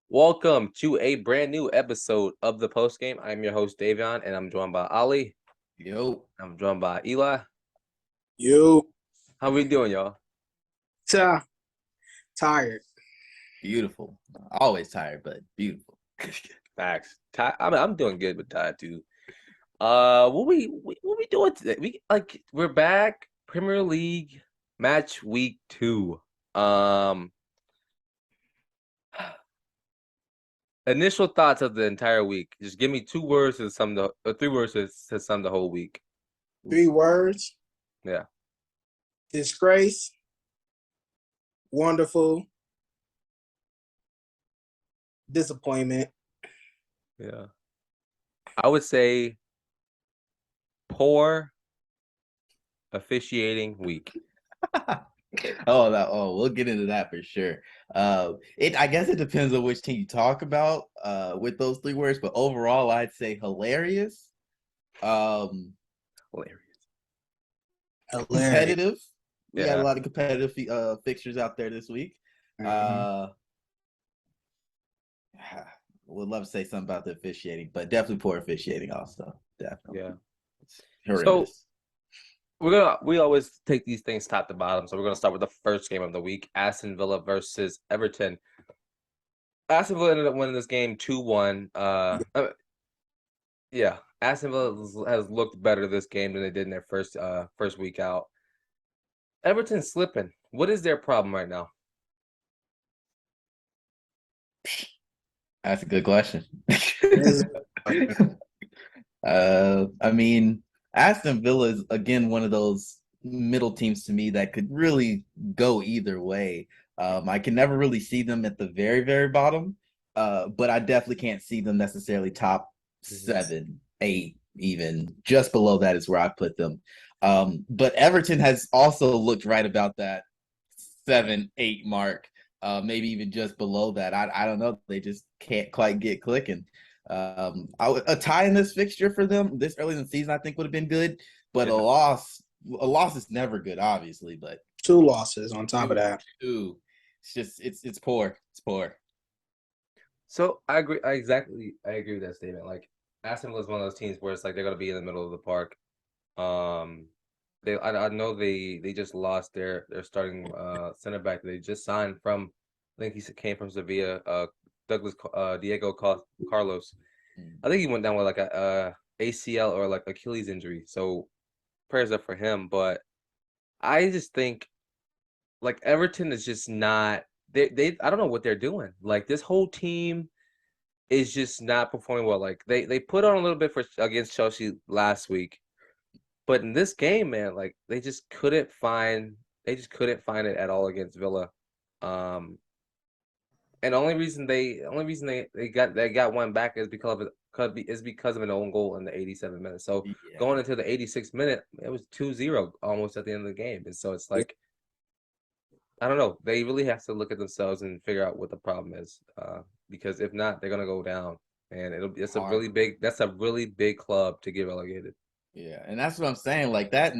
Welcome to a brand new episode of the post game. I'm your host Davion, and I'm joined by Ollie. Yo. I'm joined by Eli. You How we doing, y'all? tired. Beautiful. Always tired, but beautiful. Facts. I'm doing good with tired too. What we doing today? We're back. Premier League match week 2. Initial thoughts of the entire week. Just give me 2 words to sum the 3 words to sum the whole week. 3 words. Yeah. Disgrace. Wonderful. Disappointment. Yeah. I would say poor officiating week. We'll get into that for sure. I guess it depends on which team you talk about with those 3 words, but overall I'd say hilarious. Hilarious. Competitive. We Yeah. got a lot of competitive fixtures out there this week. Would love to say something about the officiating, but definitely poor officiating also. Definitely. Yeah. Horrendous. So we always take these things top to bottom. So we're gonna start with the first game of the week: Aston Villa versus Everton. Aston Villa ended up winning this game 2-1. Yeah, Aston Villa has looked better this game than they did in their first week out. Everton's slipping. What is their problem right now? That's a good question. I mean, Aston Villa is again one of those middle teams to me that could really go either way. I can never really see them at the very, very bottom, but I definitely can't see them necessarily top 7, 8, even just below that is where I put them. But Everton has also looked right about that 7, 8 mark, maybe even just below that. I don't know. They just can't quite get clicking. A tie in this fixture for them this early in the season, I think would have been good, but a loss is never good, obviously. But 2 losses on top of that. It's just it's poor. It's poor. So I agree. I agree with that statement. Like Aston Villa is one of those teams where it's like they're gonna be in the middle of the park. I know they just lost their starting center back that they just signed from. I think he came from Sevilla. Diego Carlos. I think he went down with like a ACL or like Achilles injury. So prayers up for him. But I just think like Everton is just not. They I don't know what they're doing. Like this whole team is just not performing well. Like they put on a little bit against Chelsea last week. But in this game, man, like they just couldn't find it at all against Villa. And the only reason they got one back is because of an own goal in the 87th minute. So going into the 86th minute, it was 2-0 almost at the end of the game. And so it's like I don't know. They really have to look at themselves and figure out what the problem is. Because if not, they're gonna go down. And that's a really big club to get relegated. Yeah, and that's what I'm saying. Like that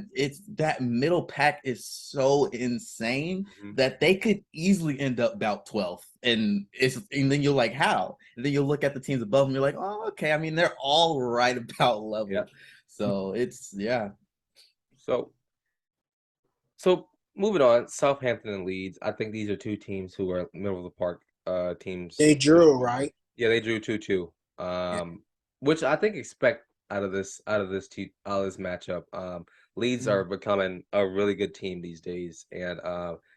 middle pack is so insane that they could easily end up about 12th. And then you're like, how? And then you look at the teams above them, you're like, oh, okay. I mean, they're all right about level. Yeah. So So moving on, Southampton and Leeds. I think these are 2 teams who are middle of the park teams. They drew, right? Yeah, they drew 2-2. Which I think expect out of this matchup. Leeds are becoming a really good team these days, and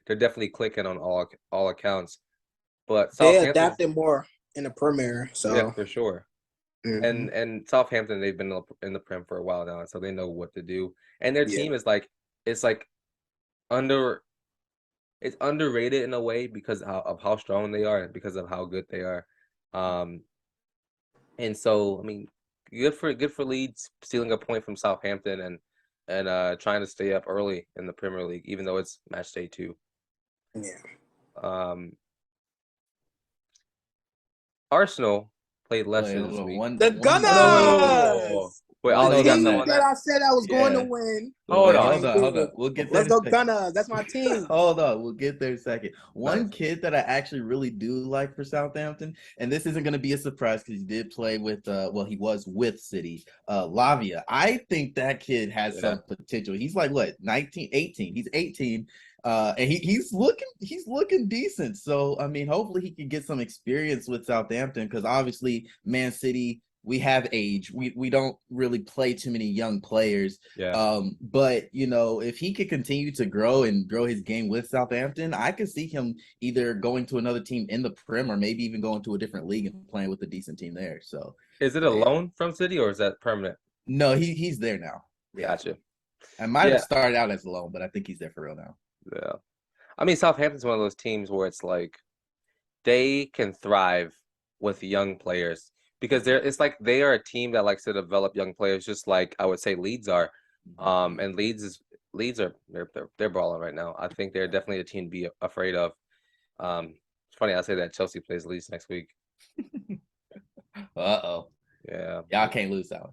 they're definitely clicking on all accounts. But they adapted more in the Premier, so yeah, for sure. And Southampton, they've been in the Prem for a while now, so they know what to do. And their team is it's underrated in a way because of how strong they are and because of how good they are. And so I mean, good for Leeds stealing a point from Southampton and trying to stay up early in the Premier League, even though it's match day 2. Yeah. Arsenal played Leicester this week. The Gunners! Wait, The Ollie, you got team someone that I said I was going to Yeah. win. Hold I on. ain't Hold good. on. We'll get there Let's in a go second. Gunners. That's my team. Hold on, we'll get there in a second. One Nice. kid that I actually really do like for Southampton, and this isn't going to be a surprise because he did play with, he was with City, Lavia. I think that kid has Yeah. some potential. He's like what, 19, 18. He's 18, and he's looking decent. So I mean, hopefully he can get some experience with Southampton because obviously Man City. We have age. We don't really play too many young players. Yeah. But you know, if he could continue to grow and grow his game with Southampton, I could see him either going to another team in the Prem or maybe even going to a different league and playing with a decent team there. So Is it a yeah. loan from City or is that permanent? No, he's there now. Yeah. Gotcha. I might Yeah. have started out as a loan, but I think he's there for real now. Yeah. I mean, Southampton's one of those teams where it's like they can thrive with young players because it's like they are a team that likes to develop young players, just like I would say Leeds are. And Leeds are they're balling right now. I think they're definitely a team to be afraid of. It's funny I say that Chelsea plays Leeds next week. Uh-oh. Yeah. Y'all can't lose that one.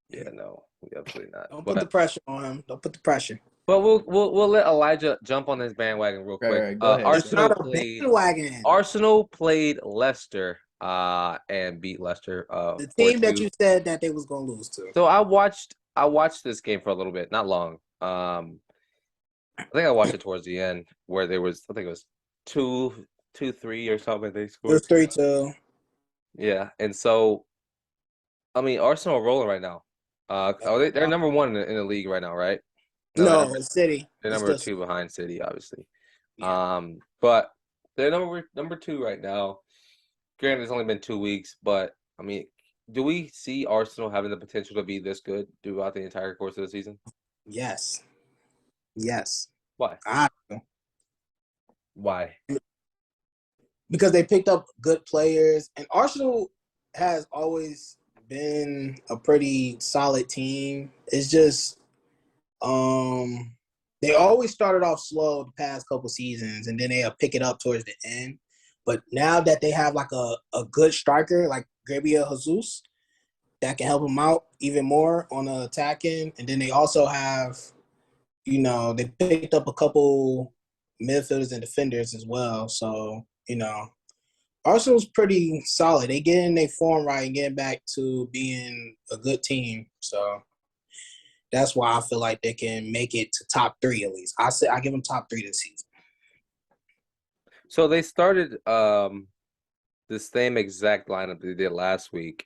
Yeah, no, absolutely not. Don't put the pressure on him. Don't put the pressure. But we'll let Elijah jump on this bandwagon real quick. Right, go ahead. It's not a bandwagon. Arsenal played Leicester and beat Leicester. The team 4-2. that you said that they was gonna lose to. So I watched this game for a little bit, not long. I think I watched it towards the end where there was, I think it was 2-3 or something they It scored. was 3-2. Yeah, and so I mean Arsenal are rolling right now. They're number one in the league right now, right? No, it's City. They're It's number just- 2 behind City, obviously. Yeah. But they're number 2 right now. Granted, it's only been 2 weeks, but I mean, do we see Arsenal having the potential to be this good throughout the entire course of the season? Yes. Why? Why? Because they picked up good players, and Arsenal has always been a pretty solid team. It's just they always started off slow the past couple seasons, and then they'll pick it up towards the end. But now that they have like a good striker like Gabriel Jesus that can help them out even more on the attacking, and then they also have, they picked up a couple midfielders and defenders as well. So, Arsenal's pretty solid. They get in their form right and get back to being a good team. So that's why I feel like they can make it to top 3 at least. I give them top 3 this season. So they started the same exact lineup they did last week.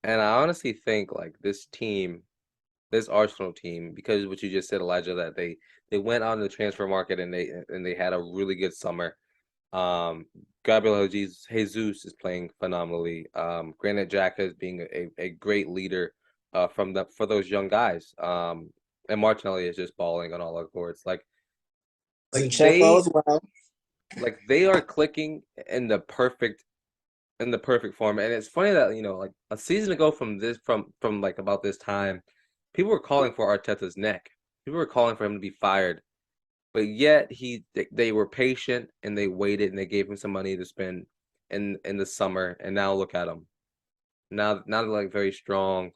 And I honestly think like this Arsenal team, because of what you just said, Elijah, that they went on the transfer market and they had a really good summer. Gabriel Jesus is playing phenomenally. Granit Xhaka is being a great leader for those young guys. And Martinelli is just balling on all our courts. Like they are clicking in the perfect form. And it's funny that, like a season ago from like about this time, people were calling for Arteta's neck. People were calling for him to be fired. But yet they were patient and they waited and they gave him some money to spend in the summer, and now look at them. Now they're like very strong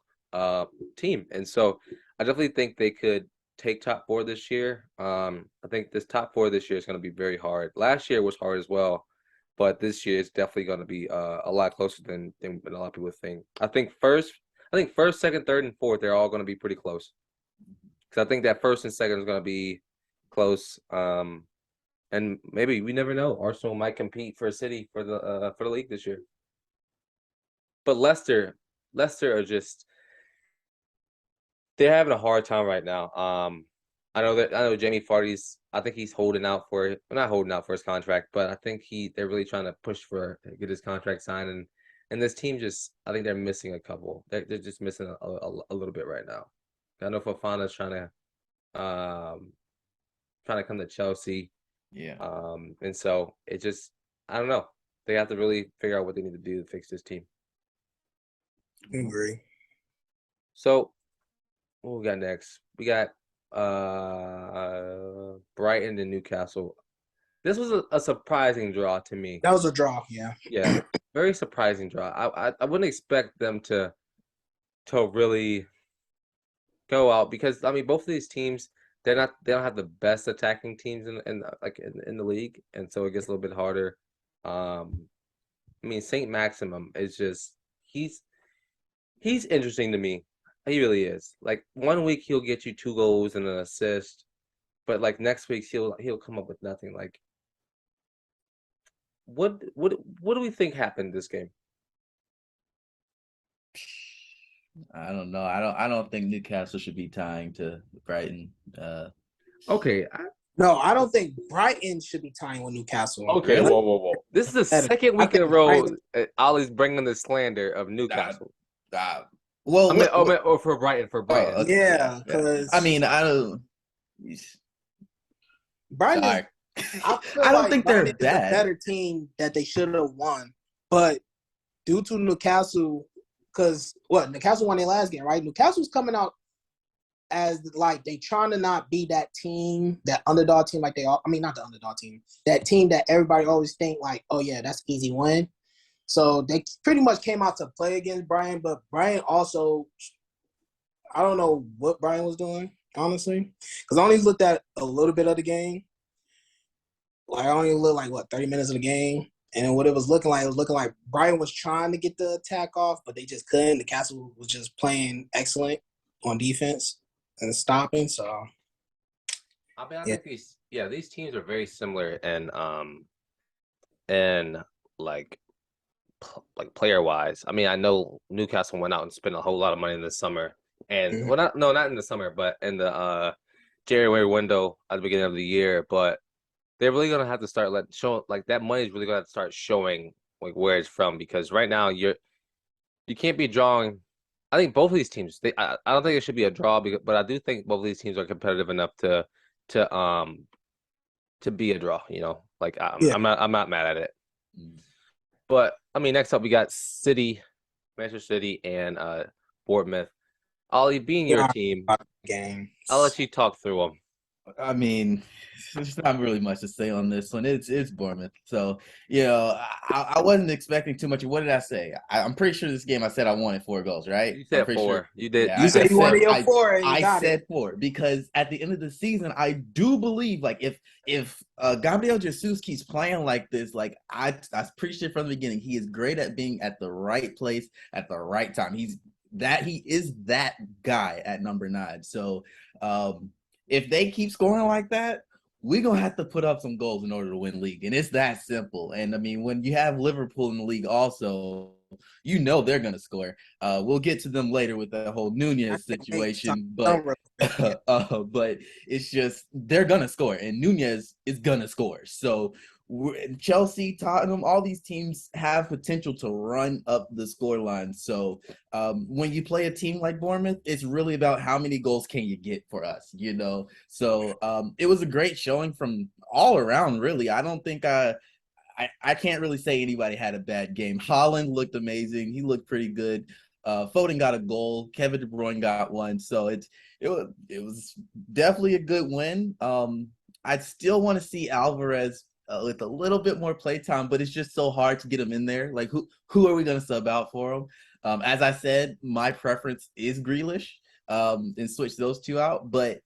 team. And so I definitely think they could take top 4 this year. I think this top 4 this year is going to be very hard. Last year was hard as well, but this year is definitely going to be a lot closer than a lot of people think. I think first, second, third, and fourth, they're all going to be pretty close. Because I think that first and second is going to be close. And maybe, we never know, Arsenal might compete for City for the league this year. But Leicester are just, they're having a hard time right now. I know Jamie Vardy's, I think he's not holding out for his contract, but I think they're really trying to push for get his contract signed, and this team just, I think they're missing a couple. They're just missing a little bit right now. I know Fofana's trying to come to Chelsea. Yeah. And so it just, I don't know. They have to really figure out what they need to do to fix this team. I agree. So what we got next? We got Brighton and Newcastle. This was a surprising draw to me. That was a draw, yeah. Yeah, very surprising draw. I wouldn't expect them to to really go out because I mean both of these teams they don't have the best attacking teams in the league, and so it gets a little bit harder. I mean Saint Maximum is just he's interesting to me. He really is. Like one week he'll get you 2 goals and an assist, but like next week he'll come up with nothing. Like what do we think happened this game? I don't know. I don't think Newcastle should be tying to Brighton. Okay, No, I don't think Brighton should be tying with Newcastle. okay, Really? whoa. This is the Better. second I week in a think row Brighton- Ollie's bringing the slander of Newcastle. Well, Or for Brighton, okay. Yeah, because I mean, I don't. Brighton. Sorry. I feel I don't like think they're Brighton is a bad. better team that they should have won, but due to Newcastle, because Newcastle won their last game, right? Newcastle's coming out as like they trying to not be that team, that underdog team, like they all. I mean, not the underdog team, that team that everybody always think like, oh yeah, that's easy win. So they pretty much came out to play against Brian, but Brian also, I don't know what Brian was doing, honestly, because I only looked at a little bit of the game. Like I only looked like 30 minutes of the game. And then what it was looking like Brian was trying to get the attack off, but they just couldn't. The Castle was just playing excellent on defense and stopping. So I mean, I yeah. think these teams are very similar and like player wise. I mean, I know Newcastle went out and spent a whole lot of money in the summer, and not in the summer, but in the January window at the beginning of the year. But they're really gonna have to start that money is really gonna have to start showing like where it's from because right now you can't be drawing. I think both of these teams. I don't think it should be a draw, but I do think both of these teams are competitive enough to be a draw. You know, like I'm not mad at it. But I mean, next up we got Manchester City, and Bournemouth. Ollie, being your team, Game. I'll let you talk through them. I mean, there's not really much to say on this one. It's Bournemouth. So, I wasn't expecting too much. What did I say? I'm pretty sure this game I said I wanted 4 goals, right? You said I'm pretty 4. Sure. You did. Yeah, You said you wanted your 4 and you I got said it. 4 because at the end of the season, I do believe like if Gabriel Jesus keeps playing like this, like I pretty sure from the beginning, he is great at being at the right place at the right time. He is that guy at number 9. So, if they keep scoring like that, we're going to have to put up some goals in order to win league. And it's that simple. And, I mean, when you have Liverpool in the league also, they're going to score. We'll get to them later with the whole Nunez situation. But it's just they're going to score. And Nunez is going to score. So Chelsea, Tottenham, all these teams have potential to run up the scoreline. So when you play a team like Bournemouth, it's really about how many goals can you get for us, So it was a great showing from all around, really. I don't think I can't really say anybody had a bad game. Haaland looked amazing. He looked pretty good. Foden got a goal. Kevin De Bruyne got one. So it was definitely a good win. I still want to see Alvarez with a little bit more playtime, but it's just so hard to get him in there. Like, who are we going to sub out for him? As I said, my preference is Grealish, and switch those 2 out. But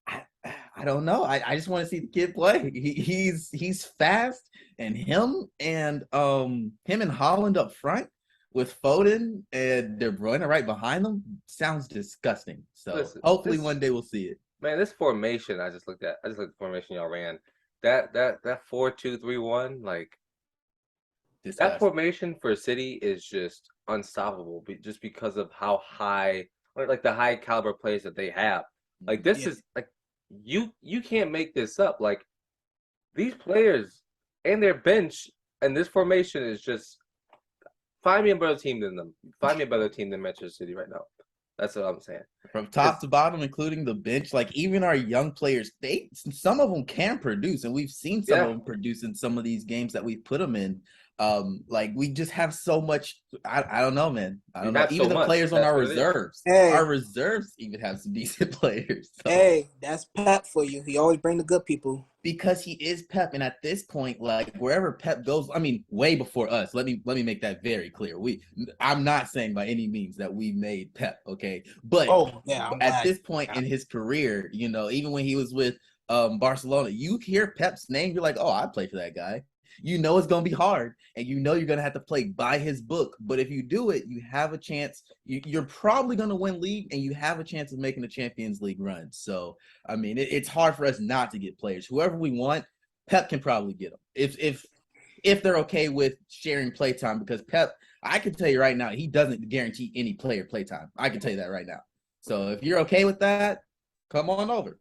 I don't know. I just want to see the kid play. He's fast, and him and Haaland up front with Foden and De Bruyne right behind them sounds disgusting. So hopefully one day we'll see it. Man, this formation I just looked at the formation y'all ran. That 4-2-3-1, like disgusting. That formation for City is just unstoppable, just because of how high, like the high caliber players that they have. Like this is like you can't make this up. Like these players and their bench and this formation is just find me a better team than them. Find me a better team than Manchester City right now. That's what I'm saying. From top to bottom, including the bench, like even our young players, some of them can produce, and we've seen some of them produce in some of these games that we've put them in. Like we just have so much. I don't know, man. I don't You know. have Even so the much. players on That's our what it is. reserves, Hey. our reserves even have some decent players. So. Hey, that's Pep for you. He always bring the good people. Because he is Pep, and at this point, like wherever Pep goes, I mean, way before us. Let me make that very clear. I'm not saying by any means that we made Pep, okay? But Oh yeah, I'm at glad. this point in his career, even when he was with Barcelona, you hear Pep's name, you're like, oh, I play for that guy. You know it's gonna be hard, and you know you're gonna have to play by his book. But if you do it, you have a chance. You're probably gonna win league, and you have a chance of making a Champions League run. So I mean, it's hard for us not to get players. Whoever we want, Pep can probably get them if they're okay with sharing playtime. Because Pep, I can tell you right now, he doesn't guarantee any player playtime. I can tell you that right now. So if you're okay with that, come on over.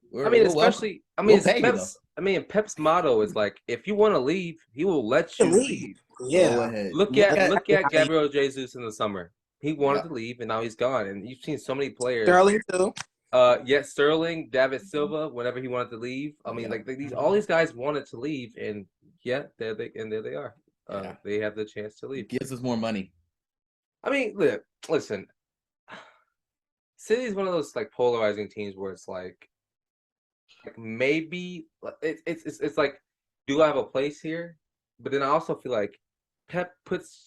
Pep's motto is like, if you want to leave, he will let you leave. Yeah. Go ahead. Look at Gabriel Jesus in the summer. He wanted to leave, and now he's gone. And you've seen so many players. Sterling too. Sterling, David Silva, whenever he wanted to leave. I mean, all these guys wanted to leave, and there they are. They have the chance to leave. It gives us more money. I mean, listen. City is one of those like polarizing teams where it's like maybe it's like, do I have a place here? But then I also feel like Pep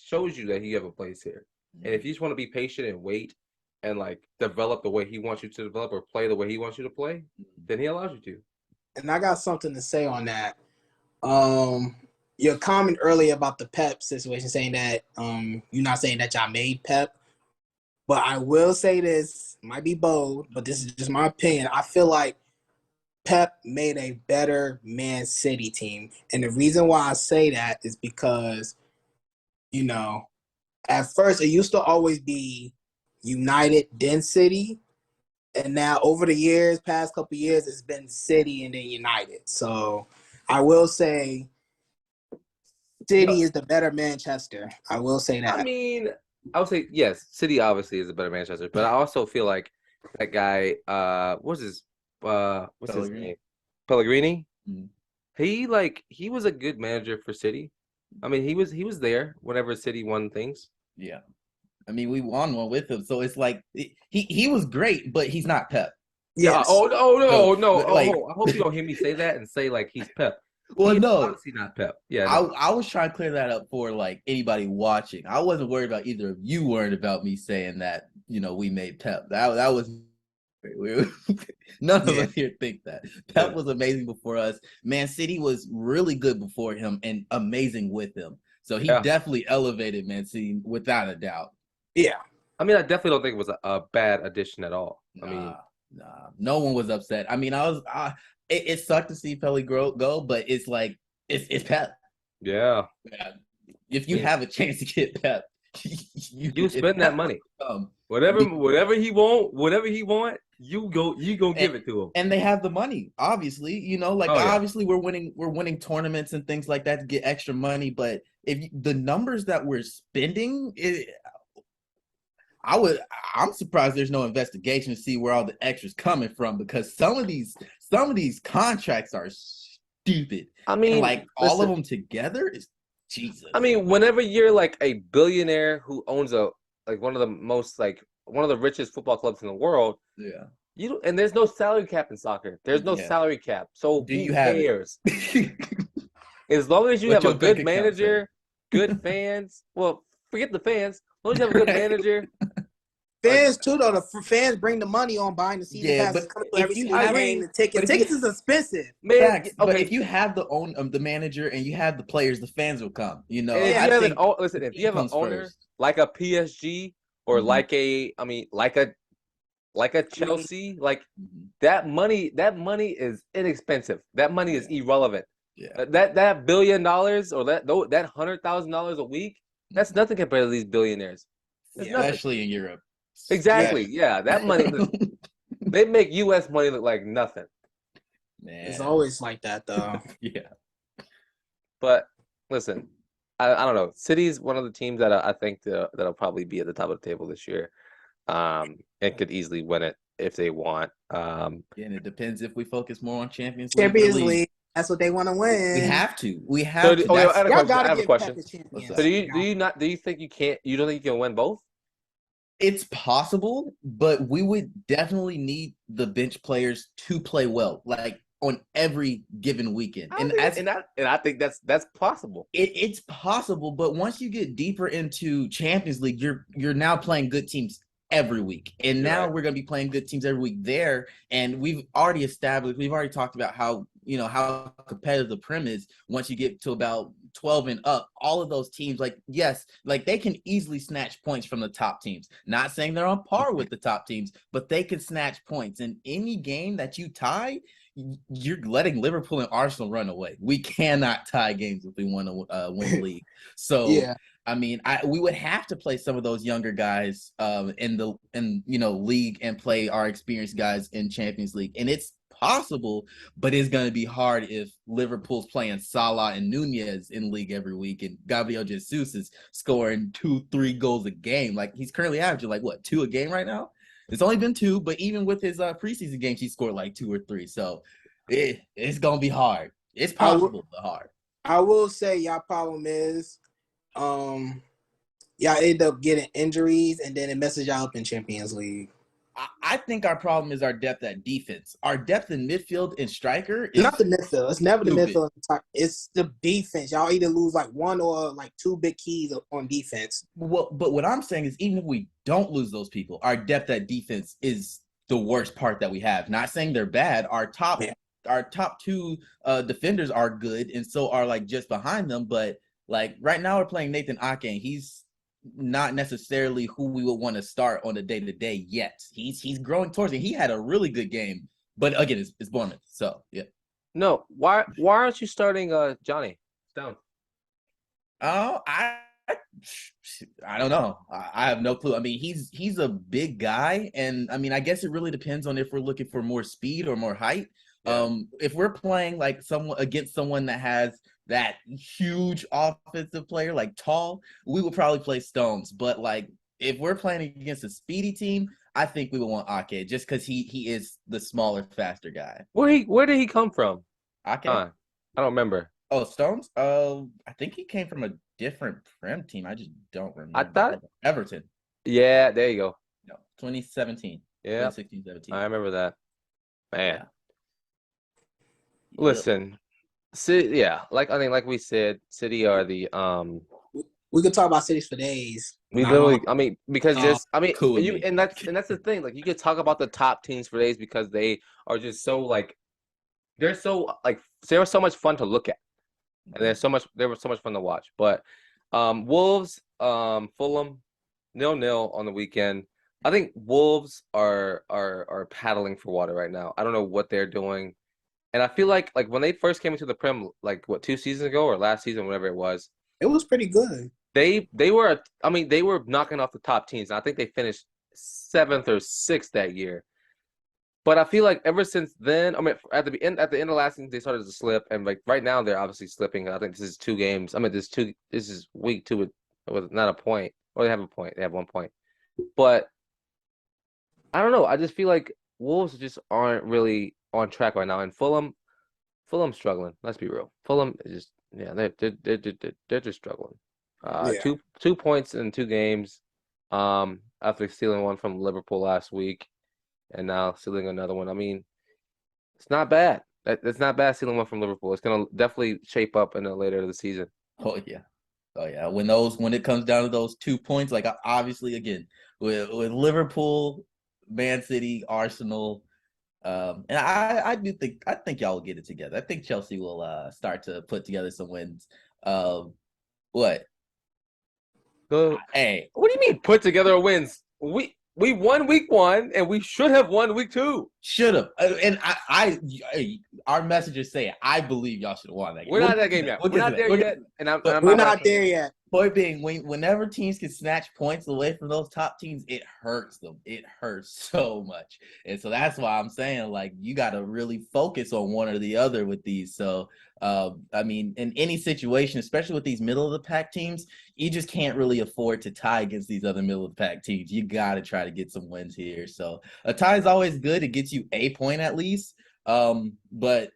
shows you that you have a place here, and if you just want to be patient and wait and like develop the way he wants you to develop or play the way he wants you to play, then he allows you to. And I got something to say on that. Your comment earlier about the Pep situation, saying that you're not saying that y'all made Pep, but I will say this, might be bold, but this is just my opinion. I feel like Pep made a better Man City team. And the reason why I say that is because, at first it used to always be United, then City. And now over the years, past couple years, it's been City and then United. So I will say City is the better Manchester. I will say that. I mean, I would say yes, City obviously is a better Manchester, but I also feel like that guy, what's his name? Pellegrini. Mm-hmm. He was a good manager for City. I mean, he was there whenever City won things. Yeah. I mean, we won one with him, so it's like he was great, but he's not Pep. Yes. No. Like, I hope you don't hear me say that and say like he's Pep. Well, he's no, obviously not Pep. Yeah, no. I was trying to clear that up for like anybody watching. I wasn't worried about either of you. Worried about me saying that we made Pep. That was none of us here think that Pep was amazing before us. Man City was really good before him and amazing with him. So he definitely elevated Man City without a doubt. Yeah. I mean, I definitely don't think it was a bad addition at all. No one was upset. I mean, it sucked to see Pelly go, but it's like it's Pep. Yeah. If you have a chance to get Pep, you spend that money. Whatever he want, you go give it to him. And they have the money, obviously. Obviously we're winning tournaments and things like that to get extra money. But the numbers that we're spending, I'm surprised there's no investigation to see where all the extras coming from, because some of these contracts are stupid. I mean, and all of them together is Jesus. I mean, whenever you're like a billionaire who owns one of the richest football clubs in the world, and there's no salary cap in soccer. There's no salary cap. So who cares? As long as you have a good manager, good fans. Well, forget the fans. As long as you have a good manager. Fans too, though. The fans bring the money on buying the season passes. The tickets is expensive. But if you have the manager and you have the players, the fans will come. If you have an owner like a PSG or like a Chelsea, that money is inexpensive. That money is irrelevant. Yeah. That $1 billion or that $100,000 a week, that's nothing compared to these billionaires. Especially in Europe. Exactly. Yeah, that money. They make U.S. money look like nothing. Man. It's always like that, though. Yeah. But listen, I don't know. City's one of the teams that I think that'll probably be at the top of the table this year, and could easily win it if they want. And it depends if we focus more on Champions League. That's what they want to win. We have to. We So, have to. I had a Y'all question. got I to have a give question. Pep a champion. So do you think you can't? You don't think you can win both? It's possible, but we would definitely need the bench players to play well, like on every given weekend. And I think that's possible. it's possible, but once you get deeper into Champions League, you're now playing good teams every week. And now Right. we're going to be playing good teams every week there. And we've already talked about how, how competitive the Prem is once you get to about 12 and up. All of those teams, like, yes, like they can easily snatch points from the top teams. Not saying they're on par with the top teams, but they can snatch points. And any game that you tie, you're letting Liverpool and Arsenal run away. We cannot tie games if we want to win the league. So Yeah. I mean, we would have to play some of those younger guys in league and play our experienced guys in Champions League, and it's possible, but it's going to be hard if Liverpool's playing Salah and Nunez in league every week, and Gabriel Jesus is scoring 2-3 goals a game. Like he's currently averaging 2 a game right now. It's only been 2, but even with his preseason games, he scored 2 or 3. So it's going to be hard. It's possible, but hard. I will say y'all problem is y'all end up getting injuries and then it messes y'all up in Champions League. I think our problem is our depth at defense. Our depth in midfield and striker is not the midfield. It's never stupid. the midfield. It's the defense. Y'all either lose 1 or 2 big keys on defense. Well, but what I'm saying is even if we don't lose those people, our depth at defense is the worst part that we have. Not saying they're bad. Our top 2 defenders are good, and so are just behind them. But right now we're playing Nathan Ake, and he's not necessarily who we would want to start on the day-to-day yet. He's growing towards it. He had a really good game, but again, it's Bournemouth. So yeah. No, why aren't you starting Johnny Stone? Oh, I don't know. I have no clue. I mean, he's a big guy, and I mean, I guess it really depends on if we're looking for more speed or more height. Yeah. If we're playing someone that has that huge offensive player, tall, we would probably play Stones. But if we're playing against a speedy team, I think we would want Ake just because he is the smaller, faster guy. Where did he come from? Ake? I don't remember. Oh, Stones? I think he came from a different Prem team. I just don't remember. I thought Everton. Yeah, there you go. No, 2017. Yeah, 2016, 17. I remember that. Man, yeah. Listen, City. Yeah, like we said, City are the We could talk about cities for days. We literally, I mean, because cool and that's the thing. You could talk about the top teams for days because they are just so they're so much fun to look at, and they were so much fun to watch. But Wolves, Fulham, 0-0 on the weekend. I think Wolves are paddling for water right now. I don't know what they're doing, and I feel like when they first came into the Prem, 2 seasons ago or last season, whatever it was pretty good. They were knocking off the top teams. I think they finished 7th or 6th that year. But I feel like ever since then, at the end of last season they started to slip, and right now they're obviously slipping. I think this is 2 games. This is week 2 with not a point, or they have a point. They have 1 point, but I don't know. I just feel like Wolves just aren't really on track right now, and Fulham's struggling. Let's be real. Fulham is just they're just struggling. 2 points in 2 games, after stealing one from Liverpool last week, and now stealing another one. I mean, it's not bad. It's not bad stealing one from Liverpool. It's gonna definitely shape up in the later of the season. Oh yeah. When it comes down to those 2 points, obviously again with Liverpool, Man City, Arsenal, and I think y'all will get it together. I think Chelsea will start to put together some wins. What? Hey, what do you mean put together wins? We won week 1 and we should have won week 2. Should have. And our messages say I believe y'all should have won that game. We're not at that game yet. We're not there yet. We're not there yet. Point being, whenever teams can snatch points away from those top teams, it hurts them. It hurts so much. And so that's why I'm saying, you got to really focus on one or the other with these. So, in any situation, especially with these middle-of-the-pack teams, you just can't really afford to tie against these other middle-of-the-pack teams. You got to try to get some wins here. So a tie is always good. It gets you a point at least. But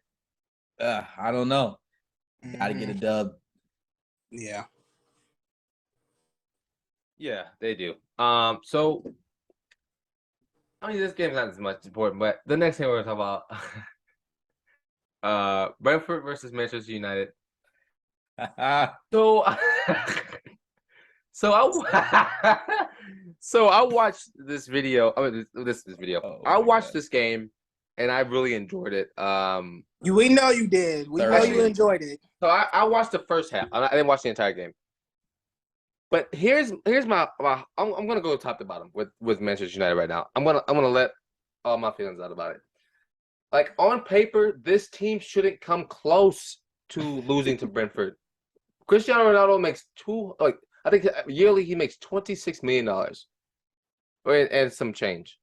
I don't know. Got to get a dub. Yeah. Yeah, they do. So I mean, this game's not as much important, but the next thing we're gonna talk about, Brentford versus Manchester United. So, so I watched this video. I mean, this video. Oh I my watched God. this game, and I really enjoyed it. We know you did. We know you Thoroughly. enjoyed it. So I watched the first half. I didn't watch the entire game. But here's my I'm gonna go top to bottom with Manchester United right now. I'm gonna let all my feelings out about it. Like on paper, this team shouldn't come close to losing to Brentford. Cristiano Ronaldo makes I think yearly he makes $26 million, and some change.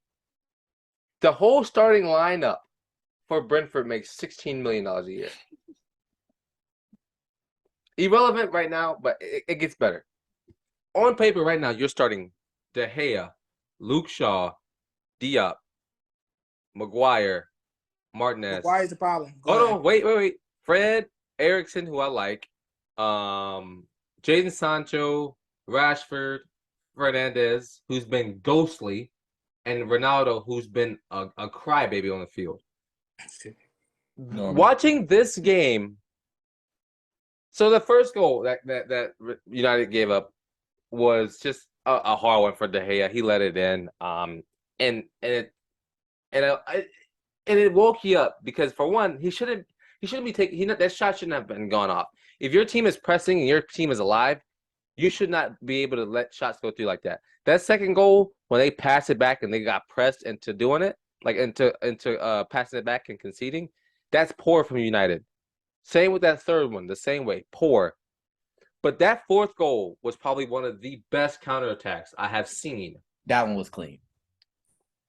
The whole starting lineup for Brentford makes $16 million a year. Irrelevant right now, but it gets better. On paper right now, you're starting De Gea, Luke Shaw, Diop, Maguire, Martinez. Why is the problem? Hold on, wait. Fred, Erickson, who I like, Jadon Sancho, Rashford, Fernandez, who's been ghostly, and Ronaldo, who's been a crybaby on the field. Normal. Watching this game, so the first goal that United gave up was just a hard one for De Gea. He let it in, and it woke you up because for one, he shouldn't be taking. That shot shouldn't have been gone off. If your team is pressing and your team is alive, you should not be able to let shots go through like that. That second goal, when they passed it back and they got pressed into doing it, like into passing it back and conceding, that's poor from United. Same with that third one, the same way, poor. But that fourth goal was probably one of the best counterattacks I have seen. That one was clean.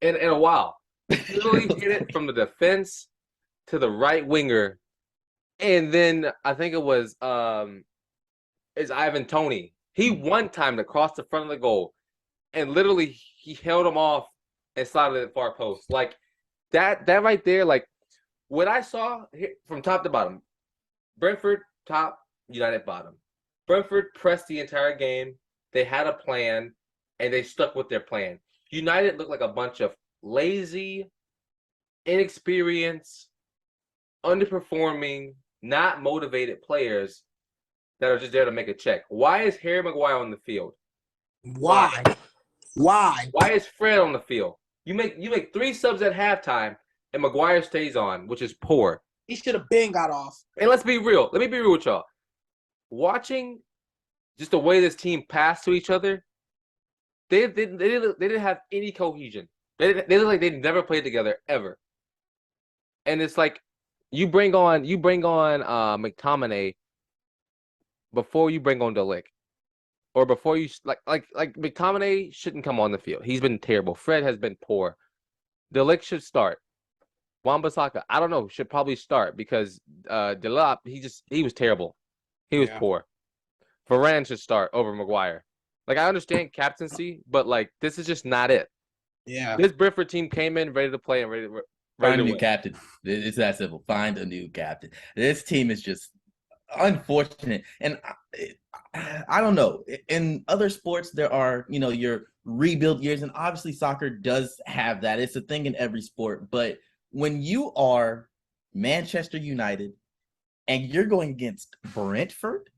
In a while. Literally hit it from the defense to the right winger. And then I think it was it's Ivan Toney. He one time to cross the front of the goal. And literally he held him off and slided it far post. Like that right there, like what I saw from top to bottom, Brentford top, United bottom. Brentford pressed the entire game. They had a plan, and they stuck with their plan. United looked like a bunch of lazy, inexperienced, underperforming, not motivated players that are just there to make a check. Why is Harry Maguire on the field? Why? Why is Fred on the field? You make 3 subs at halftime, and Maguire stays on, which is poor. He should have been got off. And let's be real. Let me be real with y'all. Watching just the way this team passed to each other, they didn't have any cohesion. They look like they never played together ever. And it's like you bring on McTominay before you bring on De Ligt, or before you like McTominay shouldn't come on the field. He's been terrible. Fred has been poor. De Ligt should start. Wan-Bissaka, I don't know, should probably start because Delap, he was terrible. He was poor. Varane should start over Maguire. Like, I understand captaincy, but, like, this is just not it. Yeah. This Brentford team came in ready to play and ready to Find a new win. captain. It's that simple. Find a new captain. This team is just unfortunate. And I don't know. In other sports, there are, your rebuild years. And obviously, soccer does have that. It's a thing in every sport. But when you are Manchester United and you're going against Brentford,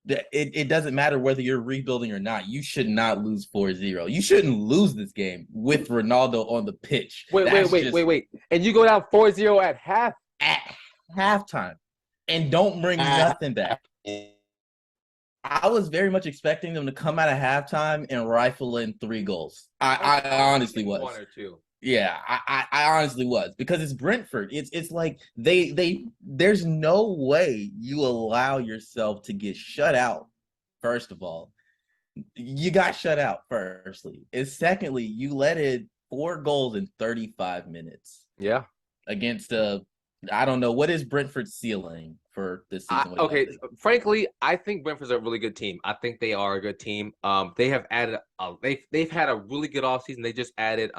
it doesn't matter whether you're rebuilding or not. You should not lose 4-0. You shouldn't lose this game with Ronaldo on the pitch. Wait. And you go down 4-0 at halftime and don't bring nothing back. I was very much expecting them to come out of halftime and rifle in 3 goals. I honestly was. 1 or 2. Yeah, I honestly was, because it's Brentford. It's like there's no way you allow yourself to get shut out. First of all, you got shut out. Firstly, secondly, you let in 4 goals in 35 minutes. Yeah, against I don't know, what is Brentford's ceiling for this season. Frankly, I think Brentford's a really good team. I think they are a good team. They have added they've had a really good offseason. They just added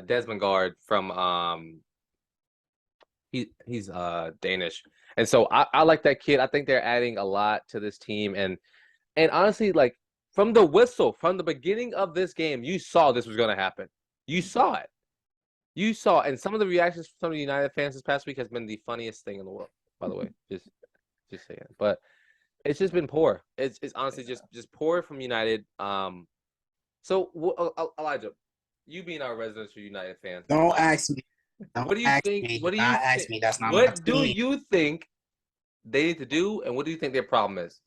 Desmond Guard from He's Danish, and so I like that kid. I think they're adding a lot to this team, and honestly, like from the whistle, from the beginning of this game, you saw this was going to happen. You saw it. You saw, and some of the reactions from some of the United fans this past week has been the funniest thing in the world. By the way, just saying, but it's just been poor. It's honestly just poor from United. So Elijah, you being our residential United fan, Don't ask me. what do you think? What do you ask me? That's not my What do team. you think they need to do, and what do you think their problem is?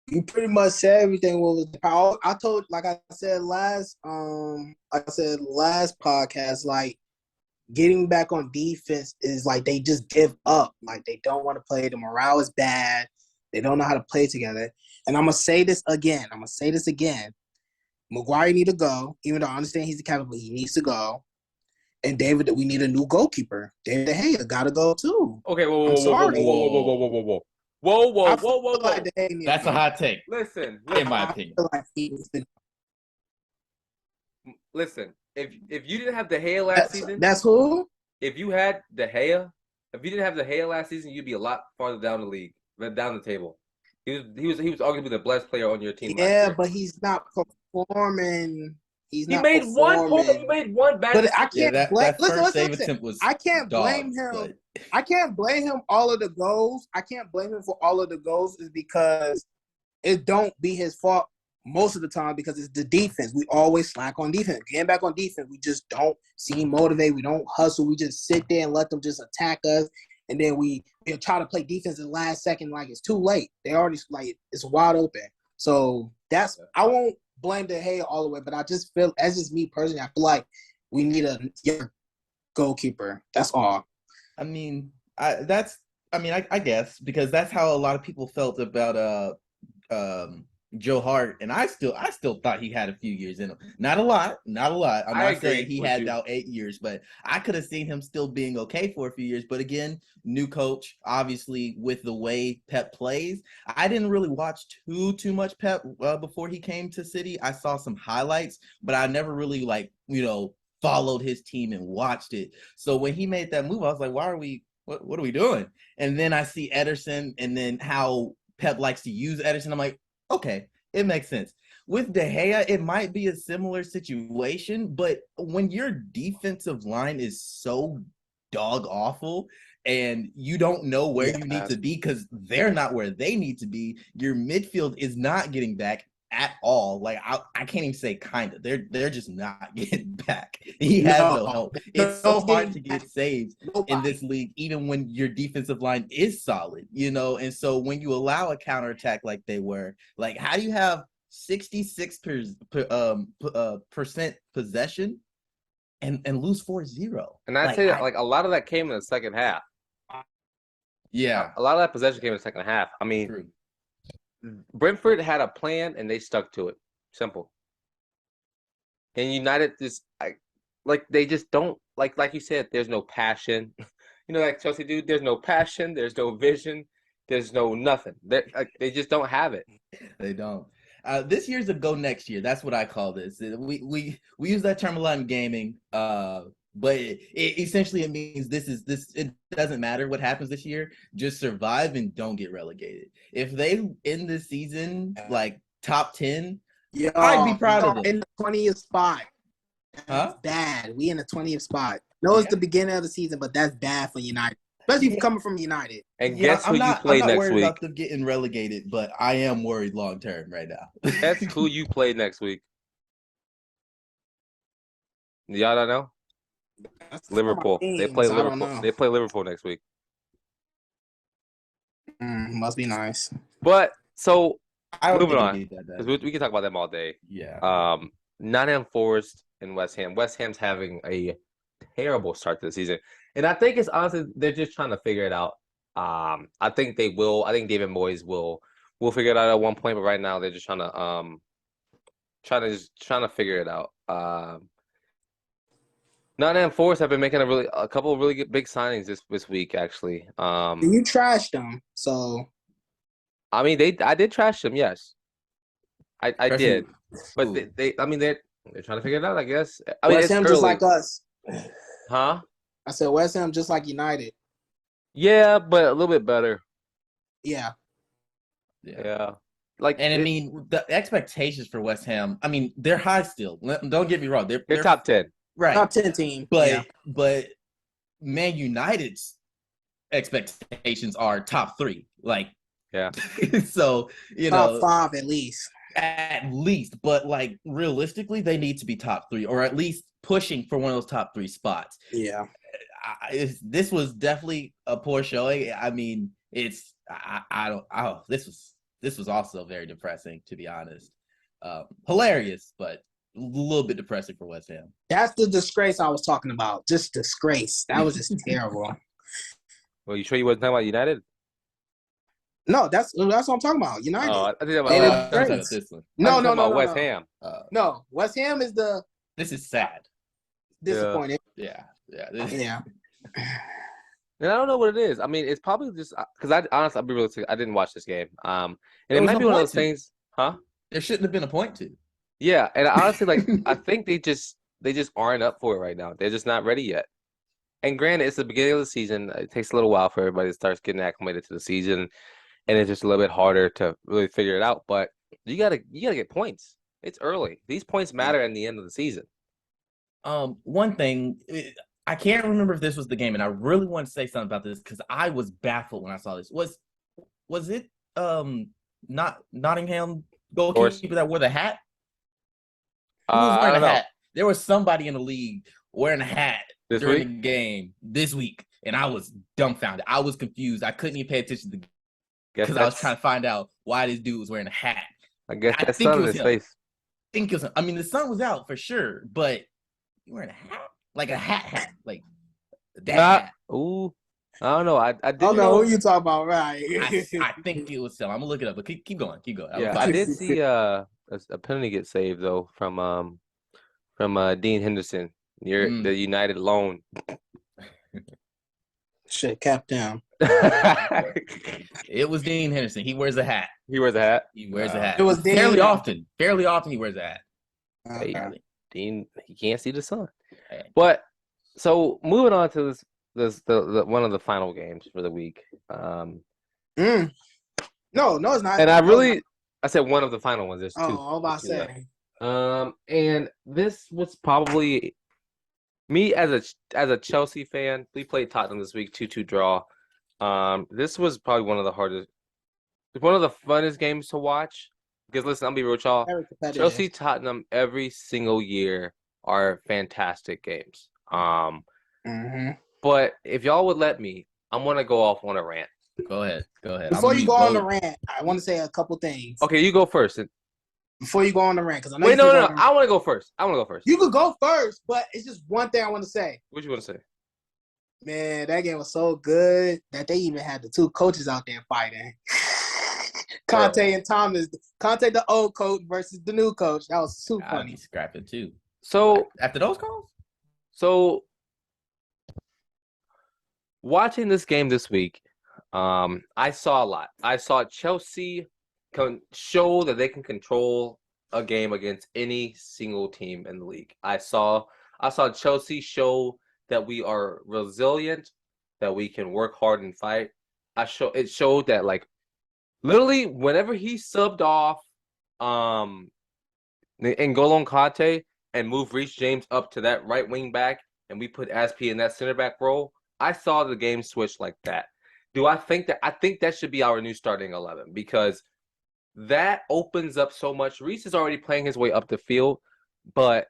You pretty much said everything. What was the power? I told, like I said last podcast, like getting back on defense is like they just give up. Like they don't want to play. The morale is bad. They don't know how to play together. And I'm gonna say this again. Maguire need to go, even though I understand he's the captain, but he needs to go. And David, we need a new goalkeeper. David De Gea gotta go too. Okay, whoa. I feel like De Gea needs That's to a go. hot take, Listen, in my opinion. I feel like he needs to listen. If you didn't have De Gea last season, that's who? if you had De Gea, if you didn't have De Gea last season, you'd be a lot farther down the league, down the table. He was arguably the best player on your team. Yeah, but he's not performing. He made one point. He made one bad. But I can't blame. Listen. Listen. I can't blame him. But... I can't blame him. All of the goals. I can't blame him for all of the goals is because it don't be his fault most of the time because it's the defense. We always slack on defense. Getting back on defense, we just don't seem motivated. We don't hustle. We just sit there and let them just attack us. And then we try to play defense in the last second like it's too late. They already like it's wide open. So that's I won't blame De Gea all the way, but I just feel as just me personally, I feel like we need a young goalkeeper. That's all. I mean, I guess because that's how a lot of people felt about Joe Hart, and I still thought he had a few years in him. Not a lot. I'm not saying he had about 8 years, but I could have seen him still being okay for a few years. But again, new coach, obviously with the way Pep plays, I didn't really watch too much Pep before he came to City. I saw some highlights, but I never really followed his team and watched it. So when he made that move, I was like, what are we doing? And then I see Ederson, and then how Pep likes to use Ederson. I'm like, okay, it makes sense. With De Gea, it might be a similar situation, but when your defensive line is so dog awful and you don't know where you need to be because they're not where they need to be, your midfield is not getting back at all. Like I can't even say kind of. They're just not getting back. He has no help. It's so hard to get saved in this league, even when your defensive line is solid, And so when you allow a counterattack like they were, like how do you have 66% possession and lose 4-0? And I'd say that a lot of that came in the second half. Yeah, a lot of that possession came in the second half. I mean. True. Brentford had a plan and they stuck to it. Simple. And United just they just don't like you said. There's no passion. Like Chelsea dude. There's no passion. There's no vision. There's no nothing. They just don't have it. They don't. This year's a go next year. That's what I call this. We use that term a lot in gaming. But essentially it means it doesn't matter what happens this year, just survive and don't get relegated. If they end the season like top 10, I'd be proud of them. In the 20th spot. That's bad. We in the 20th spot. No, it's the beginning of the season, but that's bad for United. Especially coming from United. And guess who you play next week? I'm not worried about them getting relegated, but I am worried long term right now. That's who you play next week. Y'all don't know? That's Liverpool. They play Liverpool. They play Liverpool next week. Must be nice. But so moving on, we can talk about them all day. Yeah. Nottingham Forest and West Ham. West Ham's having a terrible start to the season, and I think it's honestly they're just trying to figure it out. I think they will. I think David Moyes will figure it out at one point, but right now they're just trying to figure it out. Nottingham Forest have been making a couple of really big signings this week, actually. You trashed them, so. I mean, I did trash them, yes. I did, but they're trying to figure it out, I guess. I mean, West Ham just like us. Huh? I said West Ham just like United. Yeah, but a little bit better. Yeah. Yeah. Like, And I mean, the expectations for West Ham, I mean, they're high still. Don't get me wrong. they're top 10. Right. Top 10 team. But Man United's expectations are top 3. Like, yeah. So, top 5 at least. At least, but like realistically, they need to be top 3 or at least pushing for one of those top 3 spots. Yeah. This was definitely a poor showing. I mean, this was also very depressing, to be honest. Hilarious, but a little bit depressing for West Ham. That's the disgrace I was talking about. Just disgrace. That was just terrible. Well, you sure you wasn't talking about United? No, that's what I'm talking about. United. Oh, I think about this one. No, West Ham. No, West Ham is the. This is sad. Disappointed. Yeah. Yeah. And I don't know what it is. I mean, it's probably just because I'll be realistic. I didn't watch this game. And it might be one of those things, huh? There shouldn't have been a point to. Yeah, and honestly, like I think they just aren't up for it right now. They're just not ready yet. And granted, it's the beginning of the season. It takes a little while for everybody to start getting acclimated to the season, and it's just a little bit harder to really figure it out. But you gotta get points. It's early. These points matter in the end of the season. One thing, I can't remember if this was the game, and I really want to say something about this because I was baffled when I saw this. Was it not Nottingham goalkeeper that wore the hat? Who was wearing a hat? There was somebody in the league wearing a hat during the game this week, and I was dumbfounded. I was confused. I couldn't even pay attention to because I was trying to find out why this dude was wearing a hat. I guess that's sun in his face. I think it was. I mean, the sun was out for sure, but you wearing a hat, like a hat, like that hat. Ooh, I don't know. I don't know who you talking about, right? I think it was him. I'm gonna look it up, but keep going. Yeah, I did see a penalty get saved though from Dean Henderson near the United loan. Shit, cap down. It was Dean Henderson. He wears a hat. He wears a hat. It was Dean. Fairly often he wears a hat. Dean, he can't see the sun. But so moving on to this the one of the final games for the week. No, it's not. And I said one of the final ones. There's two. Oh, I was about to say. And this was probably me as a Chelsea fan. We played Tottenham this week, 2-2 draw. This was probably one of the funnest games to watch. Because listen, I'll be real with y'all. Chelsea Tottenham every single year are fantastic games. But if y'all would let me, I'm gonna go off on a rant. Go ahead. Before you go on the rant, I want to say a couple things. Okay, you go first. Before you go on the rant, because I know. Wait, no. I want to go first. You could go first, but it's just one thing I want to say. What you want to say? Man, that game was so good that they even had the two coaches out there fighting. Conte and Thomas. Conte, the old coach versus the new coach. That was too funny. I'd be scrapping too. So after those calls? So watching this game this week, I saw a lot. I saw Chelsea show that they can control a game against any single team in the league. I saw Chelsea show that we are resilient, that we can work hard and fight. It showed that, like, literally whenever he subbed off N'Golo Kante and moved Reece James up to that right wing back and we put Aspi in that center back role, I saw the game switch like that. I think that should be our new starting 11 because that opens up so much. Reece is already playing his way up the field, but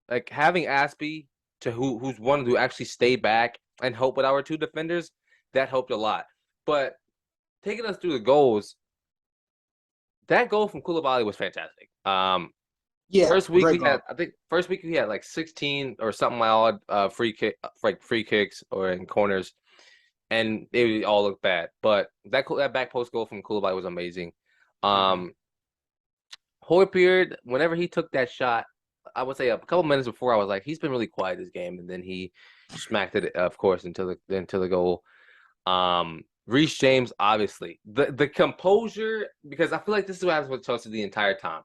like having Aspi to who's one who actually stay back and help with our two defenders, that helped a lot. But taking us through the goals, that goal from Koulibaly was fantastic. First week we had like 16 or something odd free kicks or in corners, and they all looked bad. But that back post goal from Koulibaly was amazing. Højbjerg, whenever he took that shot, I would say a couple minutes before, I was like, he's been really quiet this game, and then he smacked it, of course, into the goal. Reece James, obviously, the composure, because I feel like this is what happens with Chelsea the entire time.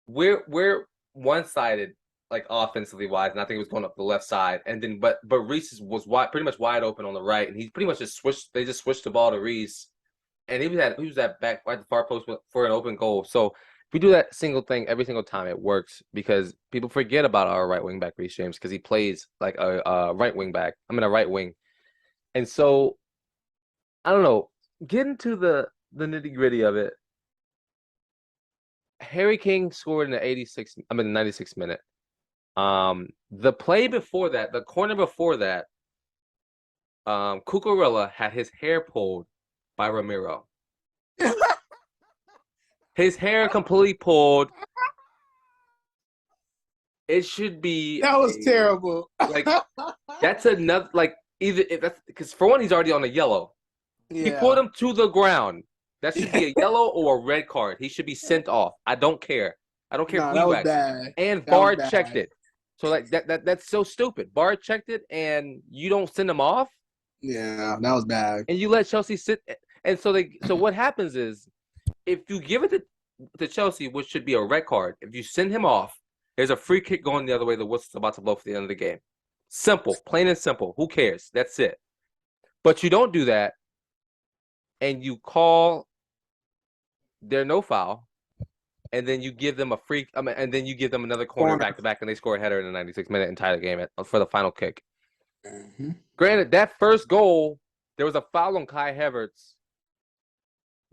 We're one-sided like offensively wise, and I think it was going up the left side. And then, but Reese was pretty much wide open on the right, and he pretty much just switched. They just switched the ball to Reese, and he was at back right at the far post for an open goal. So if we do that single thing every single time, it works because people forget about our right wing back Reese James because he plays like a right wing back. I mean a right wing, and so I don't know. Getting to the nitty gritty of it. Harry King scored in the 96th minute. The play before that, the corner before that, Cucurella had his hair pulled by Ramiro. His hair completely pulled. It should be That was terrible. Like that's another like either if that's because for one he's already on a yellow. Yeah. He put him to the ground. That should be a yellow or a red card. He should be sent off. I don't care. I don't care Nah, who that you was ask. bad. And That VAR was checked bad. it. So like that's so stupid. VAR checked it and you don't send him off Yeah, that was bad. and you let Chelsea sit and so what happens is if you give it to Chelsea, which should be a red card, if you send him off, there's a free kick going the other way, the whistle's about to blow for the end of the game. Simple, plain and simple. Who cares? That's it. But you don't do that and you call there no foul. And then you give them and then you give them another corner back to back, and they score a header in the 96th minute and tie the game for the final kick. Mm-hmm. Granted, that first goal, there was a foul on Kai Havertz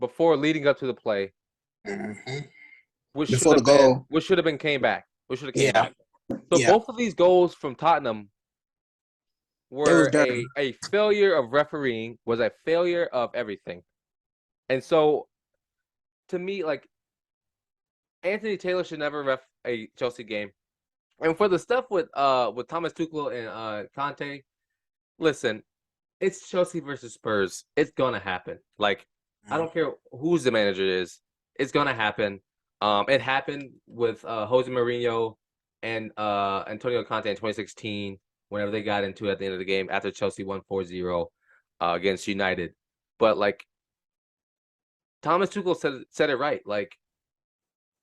before leading up to the play, which Before the goal, should have came back. Which should have came back. So Yeah. both of these goals from Tottenham were a failure of refereeing, was a failure of everything, and so to me, like. Anthony Taylor should never ref a Chelsea game. And for the stuff with Thomas Tuchel and Conte, listen, it's Chelsea versus Spurs. It's gonna happen. Like, I don't care who's the manager is. It's gonna happen. It happened with Jose Mourinho and Antonio Conte in 2016, whenever they got into it at the end of the game after Chelsea won 4-0 against United. But like Thomas Tuchel said it right. Like,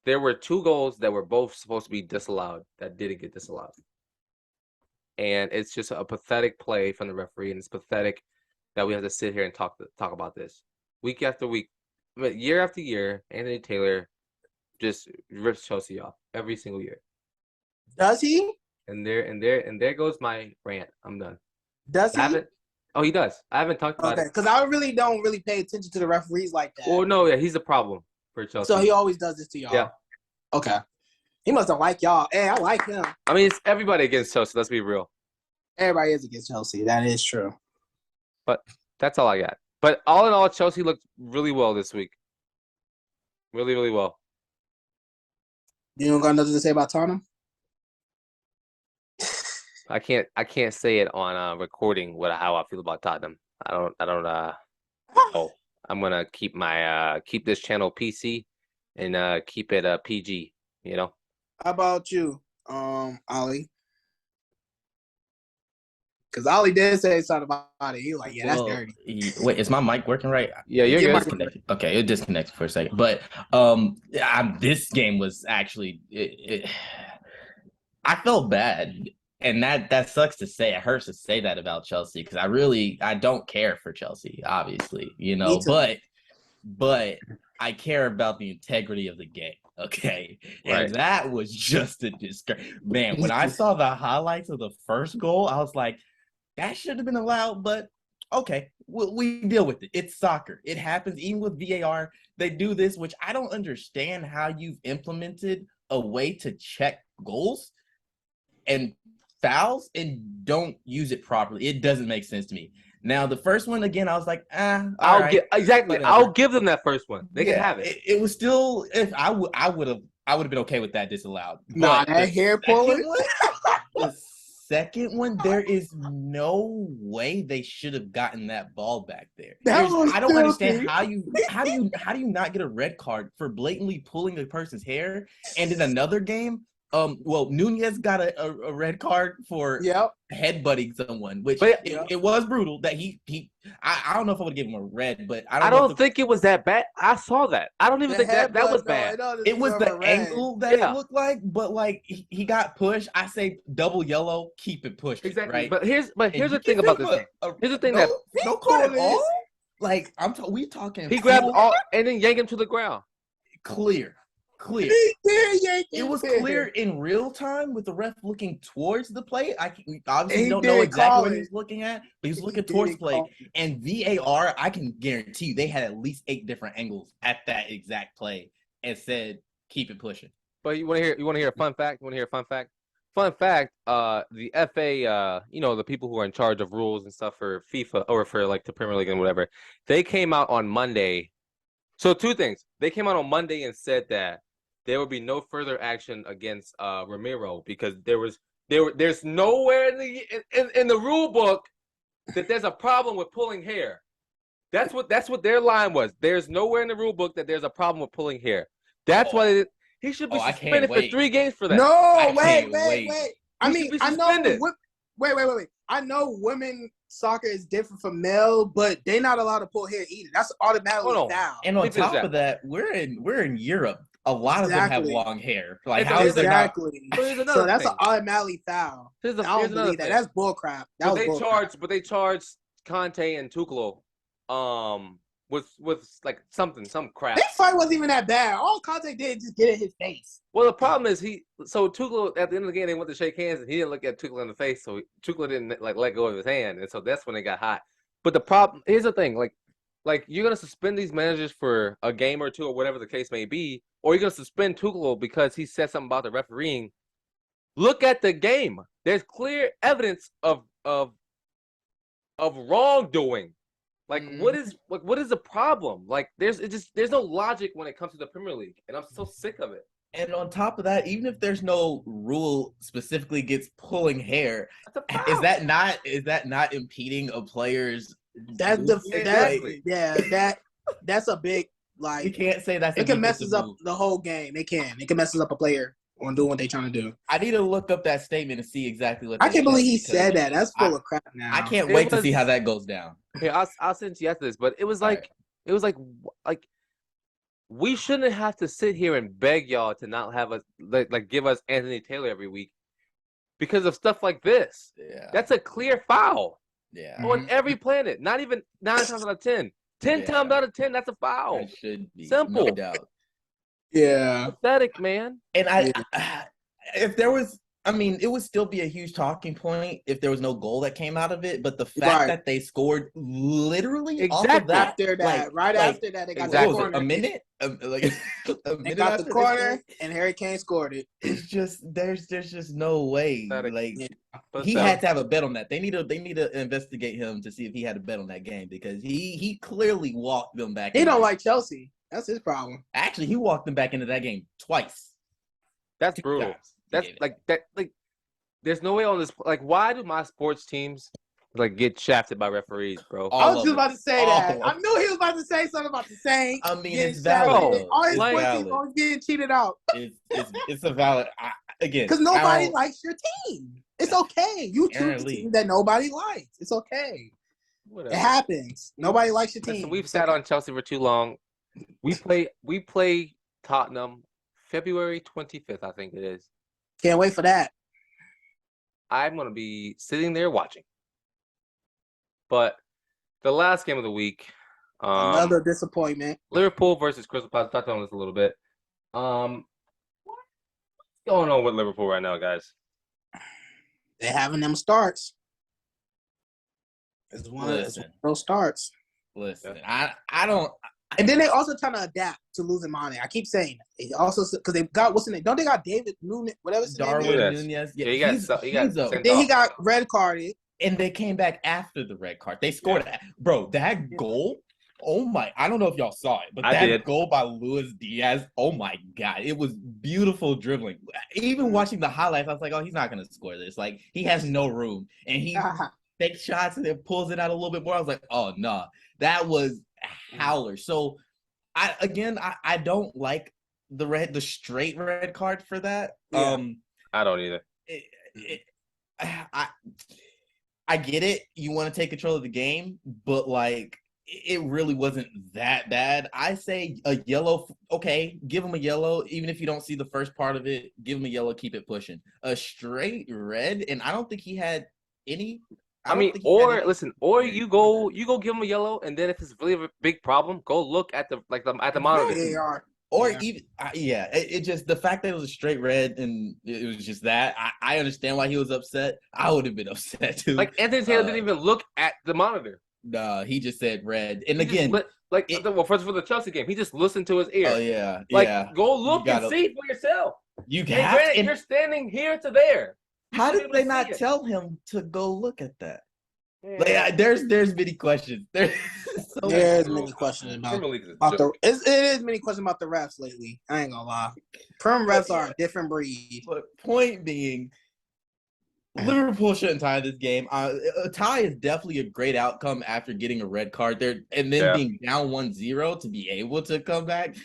there were two goals that were both supposed to be disallowed that didn't get disallowed. And it's just a pathetic play from the referee, and it's pathetic that we have to sit here and talk about this. Week after week, year after year, Anthony Taylor just rips Chelsea off every single year. Does he? And there goes my rant. I'm done. Does he? Oh, he does. I haven't talked about it. Because I really don't pay attention to the referees like that. Well, no, yeah, he's a problem for Chelsea. So he always does this to y'all. Yeah. Okay. He must have liked y'all. Hey, I like him. I mean, it's everybody against Chelsea. Let's be real. Everybody is against Chelsea. That is true. But that's all I got. But all in all, Chelsea looked really well this week. Really, really well. You don't got nothing to say about Tottenham? I can't say it on recording how I feel about Tottenham. I don't oh, I'm gonna keep my keep this channel PC and keep it PG, you know. How about you, Ollie? Because Ollie did say something about it. He was like, yeah, that's dirty. Wait, is my mic working right? Yeah, you're good. Disconnected. Okay, it disconnected for a second. But this game was actually I felt bad. And that sucks to say. It hurts to say that about Chelsea because I don't care for Chelsea, obviously, you know, but I care about the integrity of the game. Okay. Right. And that was just a disgrace. Man, when I saw the highlights of the first goal, I was like, that should have been allowed, but okay, we deal with it. It's soccer. It happens even with VAR. They do this, which I don't understand how you've implemented a way to check goals and fouls and don't use it properly. It doesn't make sense to me. Now, the first one, again, I was like, I'll give them that first one. They can have it. It was still, if I would have been okay with that disallowed. Nah, that hair pulling. The second one, there is no way they should have gotten that ball back there. I don't understand how do you not get a red card for blatantly pulling a person's hair, and in another game, Well, Nunez got a red card for Yep. headbutting someone, which But- it was brutal. That I don't know if I would give him a red, but I don't think it was that bad. I saw that. I don't even think that was bad. it was the angle that Yeah. it looked like. But like he got pushed. I say double yellow, keep it pushed. Exactly. Right. But here's And the you thing give about him this game. Here's the thing no, that no card at all. Like we talking. he grabbed full- all and then yanked him to the ground. clear. It was clear in real time with the ref looking towards the plate. We obviously He don't know didn't exactly call what it. he was looking at, but he was He looking towards the didn't plate. call And VAR, I can guarantee you, they had at least 8 different angles at that exact play and said, "Keep it pushing." But you want to hear a fun fact? Fun fact, the FA, the people who are in charge of rules and stuff for FIFA or for like the Premier League and whatever, they came out on Monday. So 2 things. They came out on Monday and said that there will be no further action against Ramiro because there's nowhere in the rule book that there's a problem with pulling hair. That's what their line was. There's nowhere in the rule book that there's a problem with pulling hair. That's why he should be I can't suspended for wait. 3 games for that. No, can't wait. I He mean, should be I know. suspended. Wait. I know women soccer is different from male, but they're not allowed to pull hair either. That's automatically Hold on. foul. And on Let me finish top that. of that, we're in Europe. A lot of them have Exactly. long hair. Like It's how is it not? Exactly. So here's So another that's thing. an automatically foul. I Here's don't another believe that. thing. That's bull crap. That But was bull crap. they charged Conte and Tuchel with like some crap. This fight wasn't even that bad. All Conte did was just get in his face. Well, the problem is Tuchel at the end of the game they went to shake hands and he didn't look at Tuchel in the face, so Tuchel didn't like let go of his hand, and so that's when it got hot. But the problem here's the thing, like you're gonna suspend these managers for a game or 2 or whatever the case may be, or you're gonna suspend Tuchel because he said something about the refereeing. Look at the game. There's clear evidence of wrongdoing. Like what is the problem? Like there's no logic when it comes to the Premier League, and I'm so sick of it. And on top of that, even if there's no rule specifically against pulling hair, That's a foul. is that not impeding a player's? That's Exactly. that's a big You like. can't say that's. It a can messes defensive up move. the whole game. It can messes up a player on doing what they're trying to do. I need to look up that statement and see exactly what. I they can't believe he because said that. That's full of crap now. I can't It wait to was- see how that goes down. Here, I'll send you after this, but it was All like we shouldn't have to sit here and beg y'all to not have us like give us Anthony Taylor every week because of stuff like this. Yeah, That's a clear foul yeah. on every planet. Not even 9 times out of 10. 10 Yeah. times out of 10, that's a foul. That should be Simple. no doubt. Yeah. Pathetic, man. And if there was, I mean, it would still be a huge talking point if there was no goal that came out of it. But the fact Right. that they scored literally off of Exactly. that, After that, like- after that, they got what the was corner. it, a minute? Like a They minute got after the they corner, scored? and Harry Kane scored it. It's just there's just no way. Pathetic. Like Yeah. he had to have a bet on that. They need to investigate him to see if he had a bet on that game because he clearly walked them back. He into don't that. like Chelsea. That's his problem. Actually, he walked them back into that game twice. That's 2 brutal. times. That's Yeah. like there's no way on this. Like, why do my sports teams like get shafted by referees, bro? All I was of just them. about to say All that. of I them. knew he was about to say something about the Saints. I mean, getting it's valid. shafted. Though. All his It's sports teams valid. always getting cheated out It's a valid. Again, because I nobody don't- likes your team. It's okay. You Aaron choose a Lee. team that nobody likes. It's okay. Whatever. It happens. Nobody likes your team. Listen, we've sat on Chelsea for too long. We play Tottenham February 25th, I think it is. Can't wait for that. I'm gonna be sitting there watching. But the last game of the week, Another disappointment. Liverpool versus Crystal Palace. Touched on this a little bit. What's going on with Liverpool right now, guys? They're having them starts. It's one of Listen. those starts. Listen, I don't. And then they also trying to adapt to losing Mane. I keep saying that. They also because they got what's in it? Don't they got David Nunez, whatever his name Darwin is? Nunez. Nunez. Yeah, he got he's a- sent Then he off. got red carded. and they came back after the red card. They scored, bro. That goal. Oh my! I don't know if y'all saw it, but I that did. goal by Luis Diaz. Oh my God! It was beautiful dribbling. Even watching the highlights, I was like, "Oh, he's not gonna score this. Like he has no room." And he takes shots and then pulls it out a little bit more. I was like, "Oh no, that was howler." So, I don't like the straight red card for that. Yeah. I don't either. I get it. You want to take control of the game, but like it really wasn't that bad. I say a yellow. Okay, give him a yellow, even if you don't see the first part of it. Give him a yellow. Keep it pushing. A straight red, and I don't think he had any. I mean, or listen, or you go give him a yellow, and then if it's really a big problem, go look at the monitor. VAR. Or even it just the fact that it was a straight red and it was just that. I understand why he was upset. I would have been upset too. Like Anthony Taylor didn't even look at the monitor. Nah, he just said red. And He again, first for the Chelsea game, he just listened to his ear. Oh yeah, Like yeah. go look and see for yourself. You And have. granted, And you're standing here to there. You how should be did able they to not see it. tell him to go look at that? Yeah. Like, there's many questions. There's so There's many. many questions about Premier League is a the joke. it is many questions about the refs lately. I ain't gonna lie. Perm refs are a different breed. But point being, Liverpool shouldn't tie this game. A tie is definitely a great outcome after getting a red card there and then being down 1-0 to be able to come back.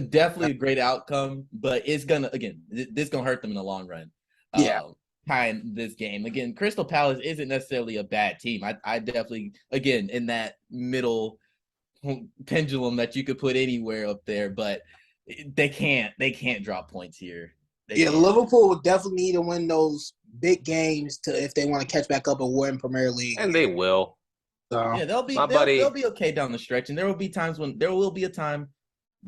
Definitely a great outcome, but it's gonna this gonna hurt them in the long run. Yeah. Tying this game again, Crystal Palace isn't necessarily a bad team. I definitely again in that middle pendulum that you could put anywhere up there, but they can't drop points here. Liverpool would definitely need to win those big games if they want to catch back up and win Premier League. And they will. So, Yeah, they'll be okay down the stretch, and there will be a time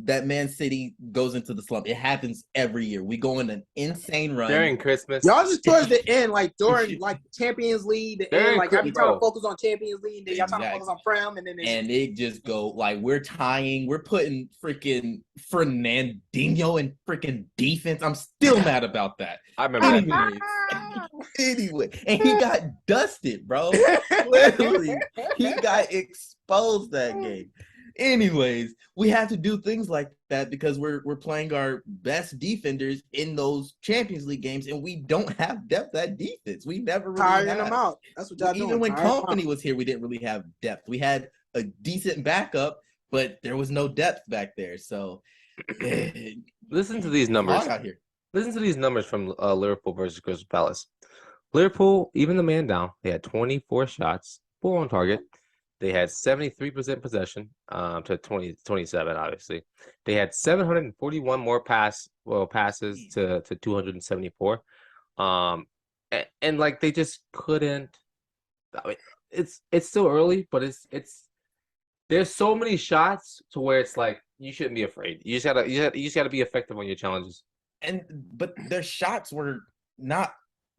that Man City goes into the slump. It happens every year. We go in an insane run During Christmas. y'all just towards the end, like during like Champions League, the end, like y'all be trying to focus on Champions League, then y'all trying to focus on Prem, and then it just go like we're tying, we're putting freaking Fernandinho in freaking defense. I'm still mad about that. I remember that. Anyway, and he got dusted, bro. Literally, he got exposed that game. Anyways, we have to do things like that because we're playing our best defenders in those Champions League games, and we don't have depth at defense. We never really tiring them out. That's what y'all doing. Even when Company was here, we didn't really have depth. We had a decent backup, but there was no depth back there. So listen to these numbers. Out here. Listen to these numbers from Liverpool versus Crystal Palace. Liverpool, even the man down, they had 24 shots, 4 on target. They had 73% possession to 27, obviously. They had 741 more passes to 274. And like they just couldn't. I mean, it's still early, but it's there's so many shots to where it's like you shouldn't be afraid. You just gotta be effective on your challenges. But their shots were not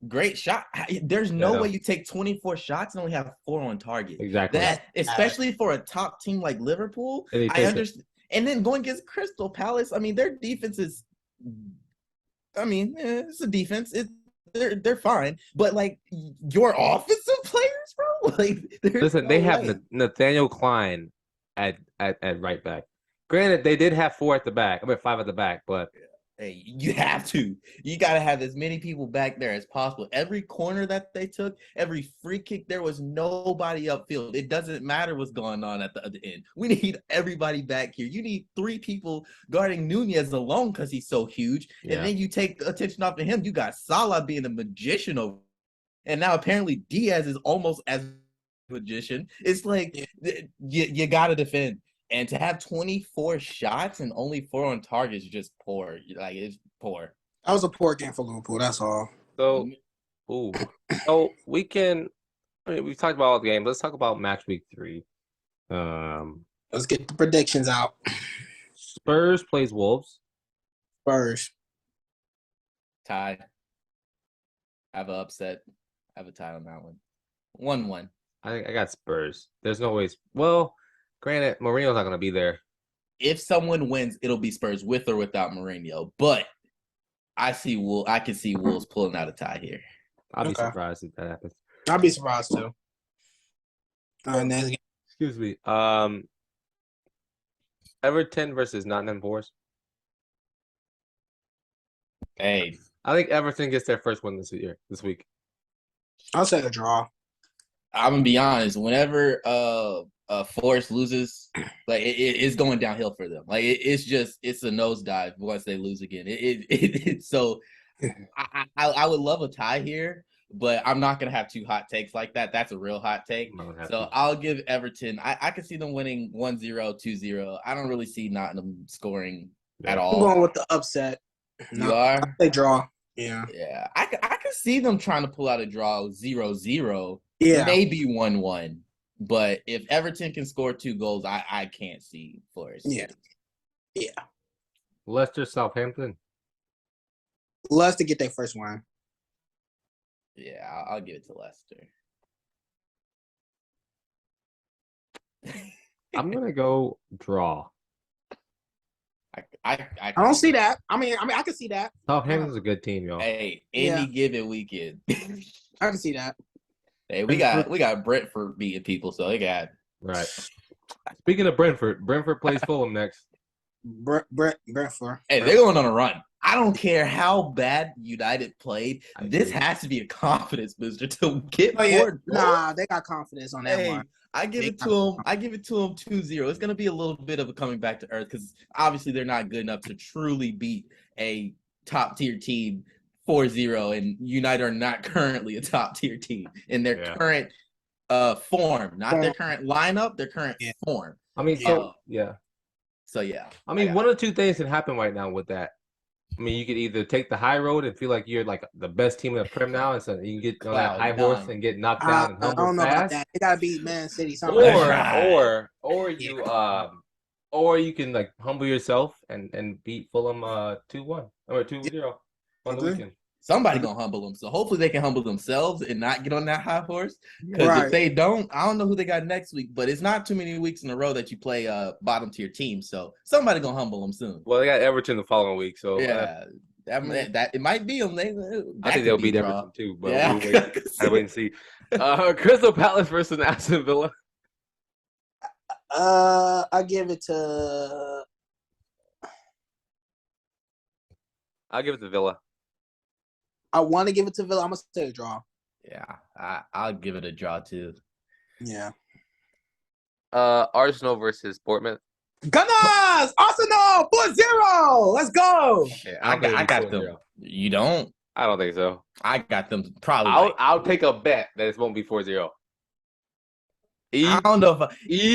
great shot. There's no way you take 24 shots and only have 4 on target. Exactly. That, especially for a top team like Liverpool, I understand. And then going against Crystal Palace, I mean, their defense is. I mean, it's a defense. They're fine, but like your offensive players, bro. Like, listen, they have Nathaniel Klein at right back. Granted, they did have 4 at the back. I mean, 5 at the back, but. Hey, you have to. You got to have as many people back there as possible. Every corner that they took, every free kick, there was nobody upfield. It doesn't matter what's going on at the other end. We need everybody back here. You need 3 people guarding Nunez alone because he's so huge. Yeah. And then you take attention off of him. You got Salah being a magician over. And now apparently Diaz is almost as a magician. It's like you got to defend. And to have 24 shots and only 4 on target is just poor. Like, it's poor. That was a poor game for Liverpool. That's all. So, we can. I mean, we've talked about all the games. Let's talk about match week 3. Let's get the predictions out. Spurs plays Wolves. Spurs. Tie. I have an upset. I have a tie on that one. 1-1. I got Spurs. There's no ways. Well. Granted, Mourinho's not going to be there. If someone wins, it'll be Spurs with or without Mourinho. But I can see Wolves pulling out a tie here. I'll be surprised if that happens. I'll be surprised too. Excuse me. Everton versus Nottingham Forest. Hey, I think Everton gets their first win this week. I'll say a draw. I'm gonna be honest. Whenever Forest loses, like it's going downhill for them. Like it's a nosedive once they lose again. So I would love a tie here, but I'm not gonna have two hot takes like that. That's a real hot take. So I'll give Everton. I can see them winning 1-0, 2-0. I don't really see Nottingham scoring at all. I'm going with the upset. You are? They draw. Yeah. Yeah. I can see them trying to pull out a draw 0-0. Yeah. Maybe 1-1. But if Everton can score 2 goals, I can't see Forest. Yeah. Yeah. Leicester, Southampton. Leicester get their first one. Yeah, I'll give it to Leicester. I'm gonna go draw. I don't see that. I mean, I can see that. Southampton's a good team, y'all. Hey, any given weekend. I can see that. Hey, we got Brentford beating people, so they got right. Speaking of Brentford plays Fulham next. Brentford. Hey, they're going on a run. I don't care how bad United played. This has to be a confidence booster to get more. Nah, they got confidence on that one. I give it to them 2-0. It's going to be a little bit of a coming back to earth because obviously they're not good enough to truly beat a top tier team 4-0, and United are not currently a top tier team in their current form, not their current lineup, their current form. I mean, So yeah. I mean, one of two things can happen right now with that. I mean, you could either take the high road and feel like you're like the best team in the Prem now, and so you can get on that high horse and get knocked down and humbled I don't know fast. about that. They gotta beat Man City. Or you can like humble yourself and beat Fulham 2-1 or 2-0 on the weekend. Somebody gonna humble them, so hopefully they can humble themselves and not get on that high horse. Because if they don't, I don't know who they got next week. But it's not too many weeks in a row that you play bottom tier team, so somebody gonna humble them soon. Well, they got Everton the following week, so that it might be them. I think they'll beat Everton too, but we'll wait and see. Crystal Palace versus Aston Villa. I give it to. I'll give it to Villa. I want to give it to Villa. I'm gonna say a draw. Yeah, I'll give it a draw too. Yeah. Arsenal versus Bournemouth. Gunners! Arsenal 4-0. Let's go. Okay, I got them. You don't? I don't think so. I got them probably. I'll take a bet that it won't be 4-0. I don't know if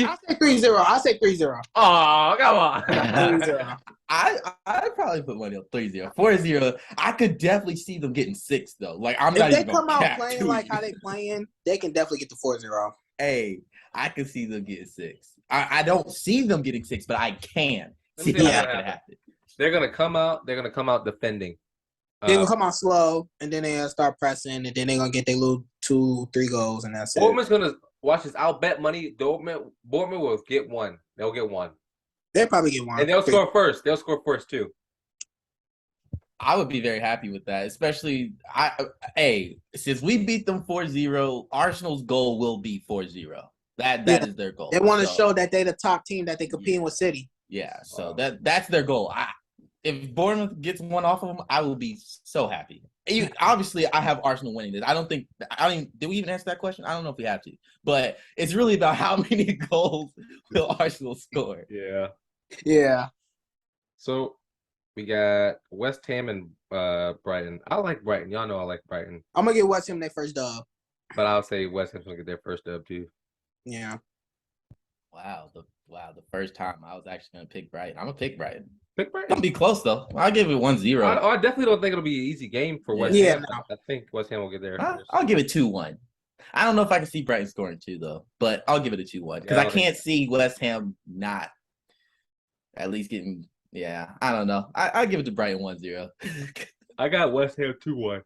I'll say 3-0. I'll say 3-0. Oh, come on. 3-0. I'd probably put money on 3-0. 4-0, I could definitely see them getting 6 though. Like I'm not if they even come out playing like how they playing, they can definitely get the 4-0. Hey, I can see them getting 6. I don't see them getting 6, but I can see that happen. They're gonna come out. They're gonna come out defending. They're gonna come out slow, and then they're gonna start pressing, and then they're gonna get their little 2-3 goals, and that's it. Bournemouth's gonna watch this. I'll bet money. Bournemouth will get one. They'll get one. They'll probably get one, and they'll score first. They'll score first too. I would be very happy with that, especially since we beat them 4-0, Arsenal's goal will be 4-0. That is their goal. They want to show that they're the top team, that they competing with City. Yeah, so that's their goal. If Bournemouth gets one off of them, I will be so happy. Obviously, I have Arsenal winning this. Did we even answer that question? I don't know if we have to, but it's really about how many goals will Arsenal score. Yeah. So we got West Ham and Brighton. I like Brighton. Y'all know I like Brighton. I'm gonna get West Ham their first dub. But I'll say West Ham's gonna get their first dub too. Yeah. Wow. The first time I was actually gonna pick Brighton. I'm gonna pick Brighton. Pick Brighton. It'll be close though. I'll give it 1-0. I definitely don't think it'll be an easy game for West Ham. I think West Ham will get there. I'll give it 2-1. I don't know if I can see Brighton scoring 2 though, but I'll give it a 2-1 because I can't see West Ham not at least getting. Yeah, I don't know. I'll give it to Brighton 1-0. I got West Ham 2-1.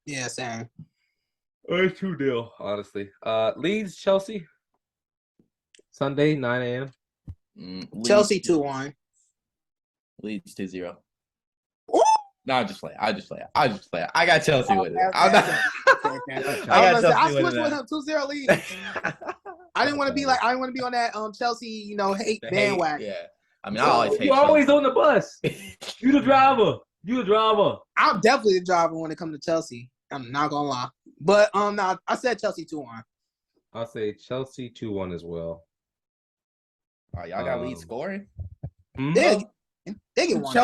Yeah, same. It's 2-0, honestly. Leeds, Chelsea. Sunday, 9 a.m. Chelsea 2-1. Leeds 2-0. No, I'll just play. I got Chelsea with it. I got Chelsea I switched with him 2-0 Leeds. I didn't want to be on that Chelsea, hate bandwagon. Yeah. I mean, I always hate. You're always on the bus. You the driver. I'm definitely the driver when it comes to Chelsea. I'm not gonna lie. But I said Chelsea 2-1. I'll say Chelsea 2-1 as well. Y'all got lead scoring. They get one.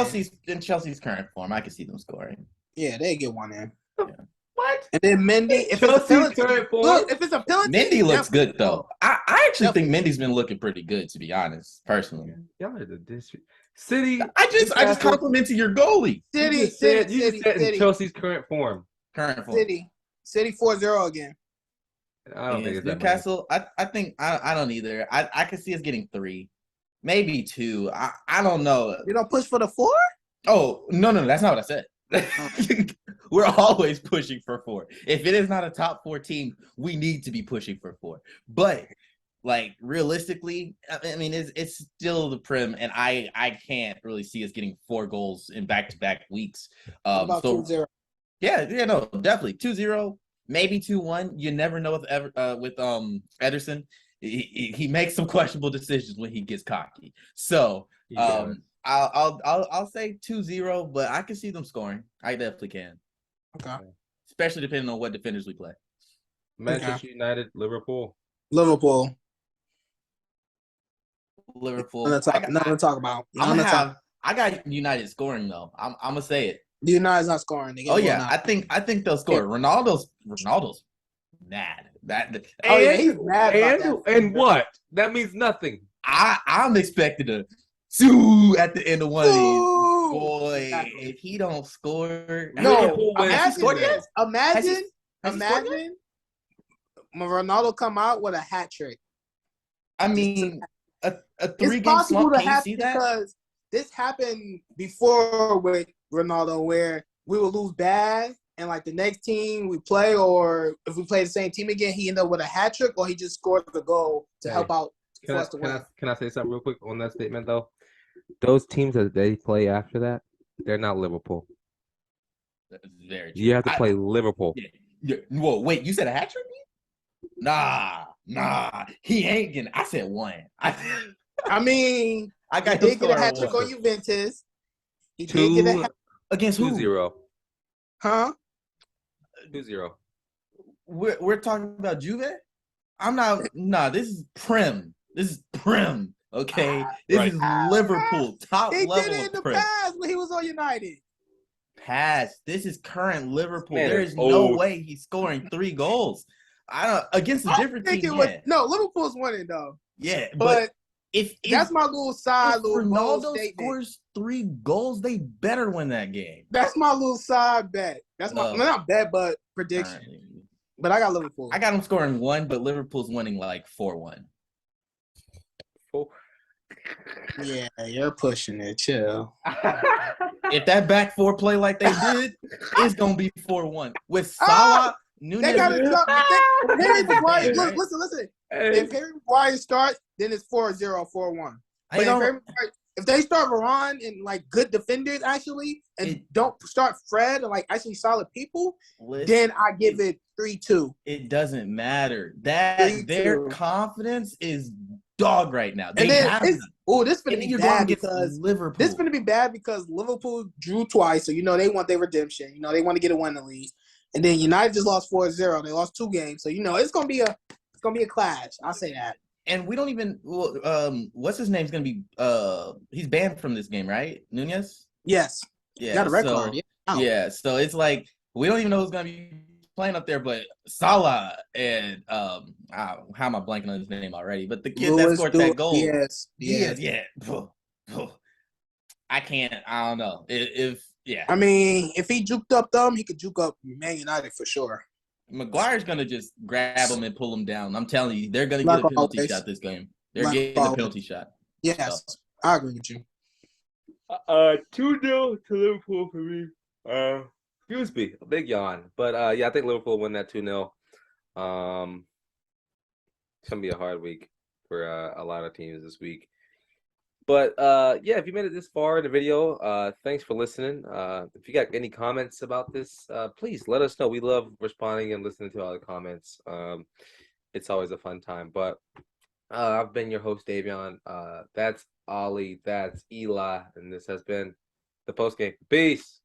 In Chelsea's current form, I can see them scoring. Yeah, they get one in. Yeah. What? And then Mendy, if Chelsea's it's a penalty, current form? look, if it's a penalty, Mendy looks definitely good though. I actually think Definitely. Mendy's been looking pretty good, to be honest, personally. Y'all are the district. City. I just complimented your goalie. City, You just said in City, Chelsea's current form. Current form. City 4-0 again. I don't think it's that Newcastle. I think I don't either. I can see us getting 3, maybe 2. I don't know. You don't push for the 4? Oh no, that's not what I said. We're always pushing for 4. If it is not a top 4 team, we need to be pushing for 4. But like realistically, I mean, it's still the Prem, and I can't really see us getting 4 goals in back-to-back weeks. About 2-0. Yeah, no, definitely 2-0, maybe 2-1. You never know with Ederson. He makes some questionable decisions when he gets cocky. So I'll say 2-0, but I can see them scoring. I definitely can. Okay. Especially depending on what defenders we play. Manchester United, Liverpool. Liverpool. Nothing to talk about. I got United scoring though. I'm gonna say it. The United's not scoring. Oh yeah, I think they'll score. Ronaldo's mad. He's mad about that. And what? That means nothing. I'm expecting a 2 at the end of one of these. Ooh. Boy, Exactly. if he don't score, No, has he scored yet? imagine when Ronaldo come out with a hat trick. I mean, a It's 3-game possible slump. to Can you happen see that? because this happened before with Ronaldo, where we would lose bad, and like the next team we play, or if we play the same team again, he ended up with a hat trick, or he just scored the goal to help out for us to win. Can I say something real quick on that statement though? Those teams that they play after that, they're not Liverpool. That's very true. You have to play Liverpool. Yeah. Whoa, wait, you said a hat trick? Nah. He ain't getting. I said 1. I mean, I got he did get a hat trick on Juventus. He did get a hat against who? 2-0. Huh? 2-0. We're talking about Juve? I'm not. Nah, this is Prem. Okay, this is Liverpool, top He level did it in the Prem. past when he was on United. This is current Liverpool. Man, there is no way he's scoring 3 goals. I don't against a different team. No, Liverpool's winning though. Yeah, but if that's my little side, if little bold Ronaldo statement. scores 3 goals, they better win that game. That's my little side bet. That's my not bet, but prediction. Right. But I got Liverpool. I got him scoring 1, but Liverpool's winning like 4-1. Yeah, you're pushing it. Chill. If that back 4 play like they did, it's gonna be 4-1 with Salah. Nunez. They got to jump. Harry Maguire. Right? Listen. If Harry Maguire starts, then it's 4-0, 4-1. But if they start Varane and like good defenders actually, and don't start Fred and like actually solid people, then I give it 3-2. It doesn't matter. Their confidence is dog right now. This is gonna be bad because Liverpool. This is gonna be bad because Liverpool drew twice, so they want their redemption. They want to get a win at least. And then United just lost 4-0. They lost 2 games, so it's gonna be a clash. I'll say that. And we don't even. What's his name's gonna be? He's banned from this game, right? Nunez. Yes. Yeah. Got a red card. Yeah. So it's like we don't even know who's gonna be playing up there, but Salah and how am I blanking on his name already? But the kid that scored that goal. Yes. Yeah. I can't. I don't know. I mean, if he juked up them, he could juke up Man United for sure. Maguire's gonna just grab him and him down. I'm telling you, they're gonna get a penalty shot this game. They're getting a penalty shot. Yes, so. I agree with you. 2-0 to Liverpool for me. Excuse me, a big yawn. But I think Liverpool win that 2-0. It's gonna be a hard week for a lot of teams this week. But if you made it this far in the video, thanks for listening. If you got any comments about this, please let us know. We love responding and listening to all the comments. It's always a fun time. But I've been your host, Davion. That's Ollie. That's Eli. And this has been the postgame. Peace.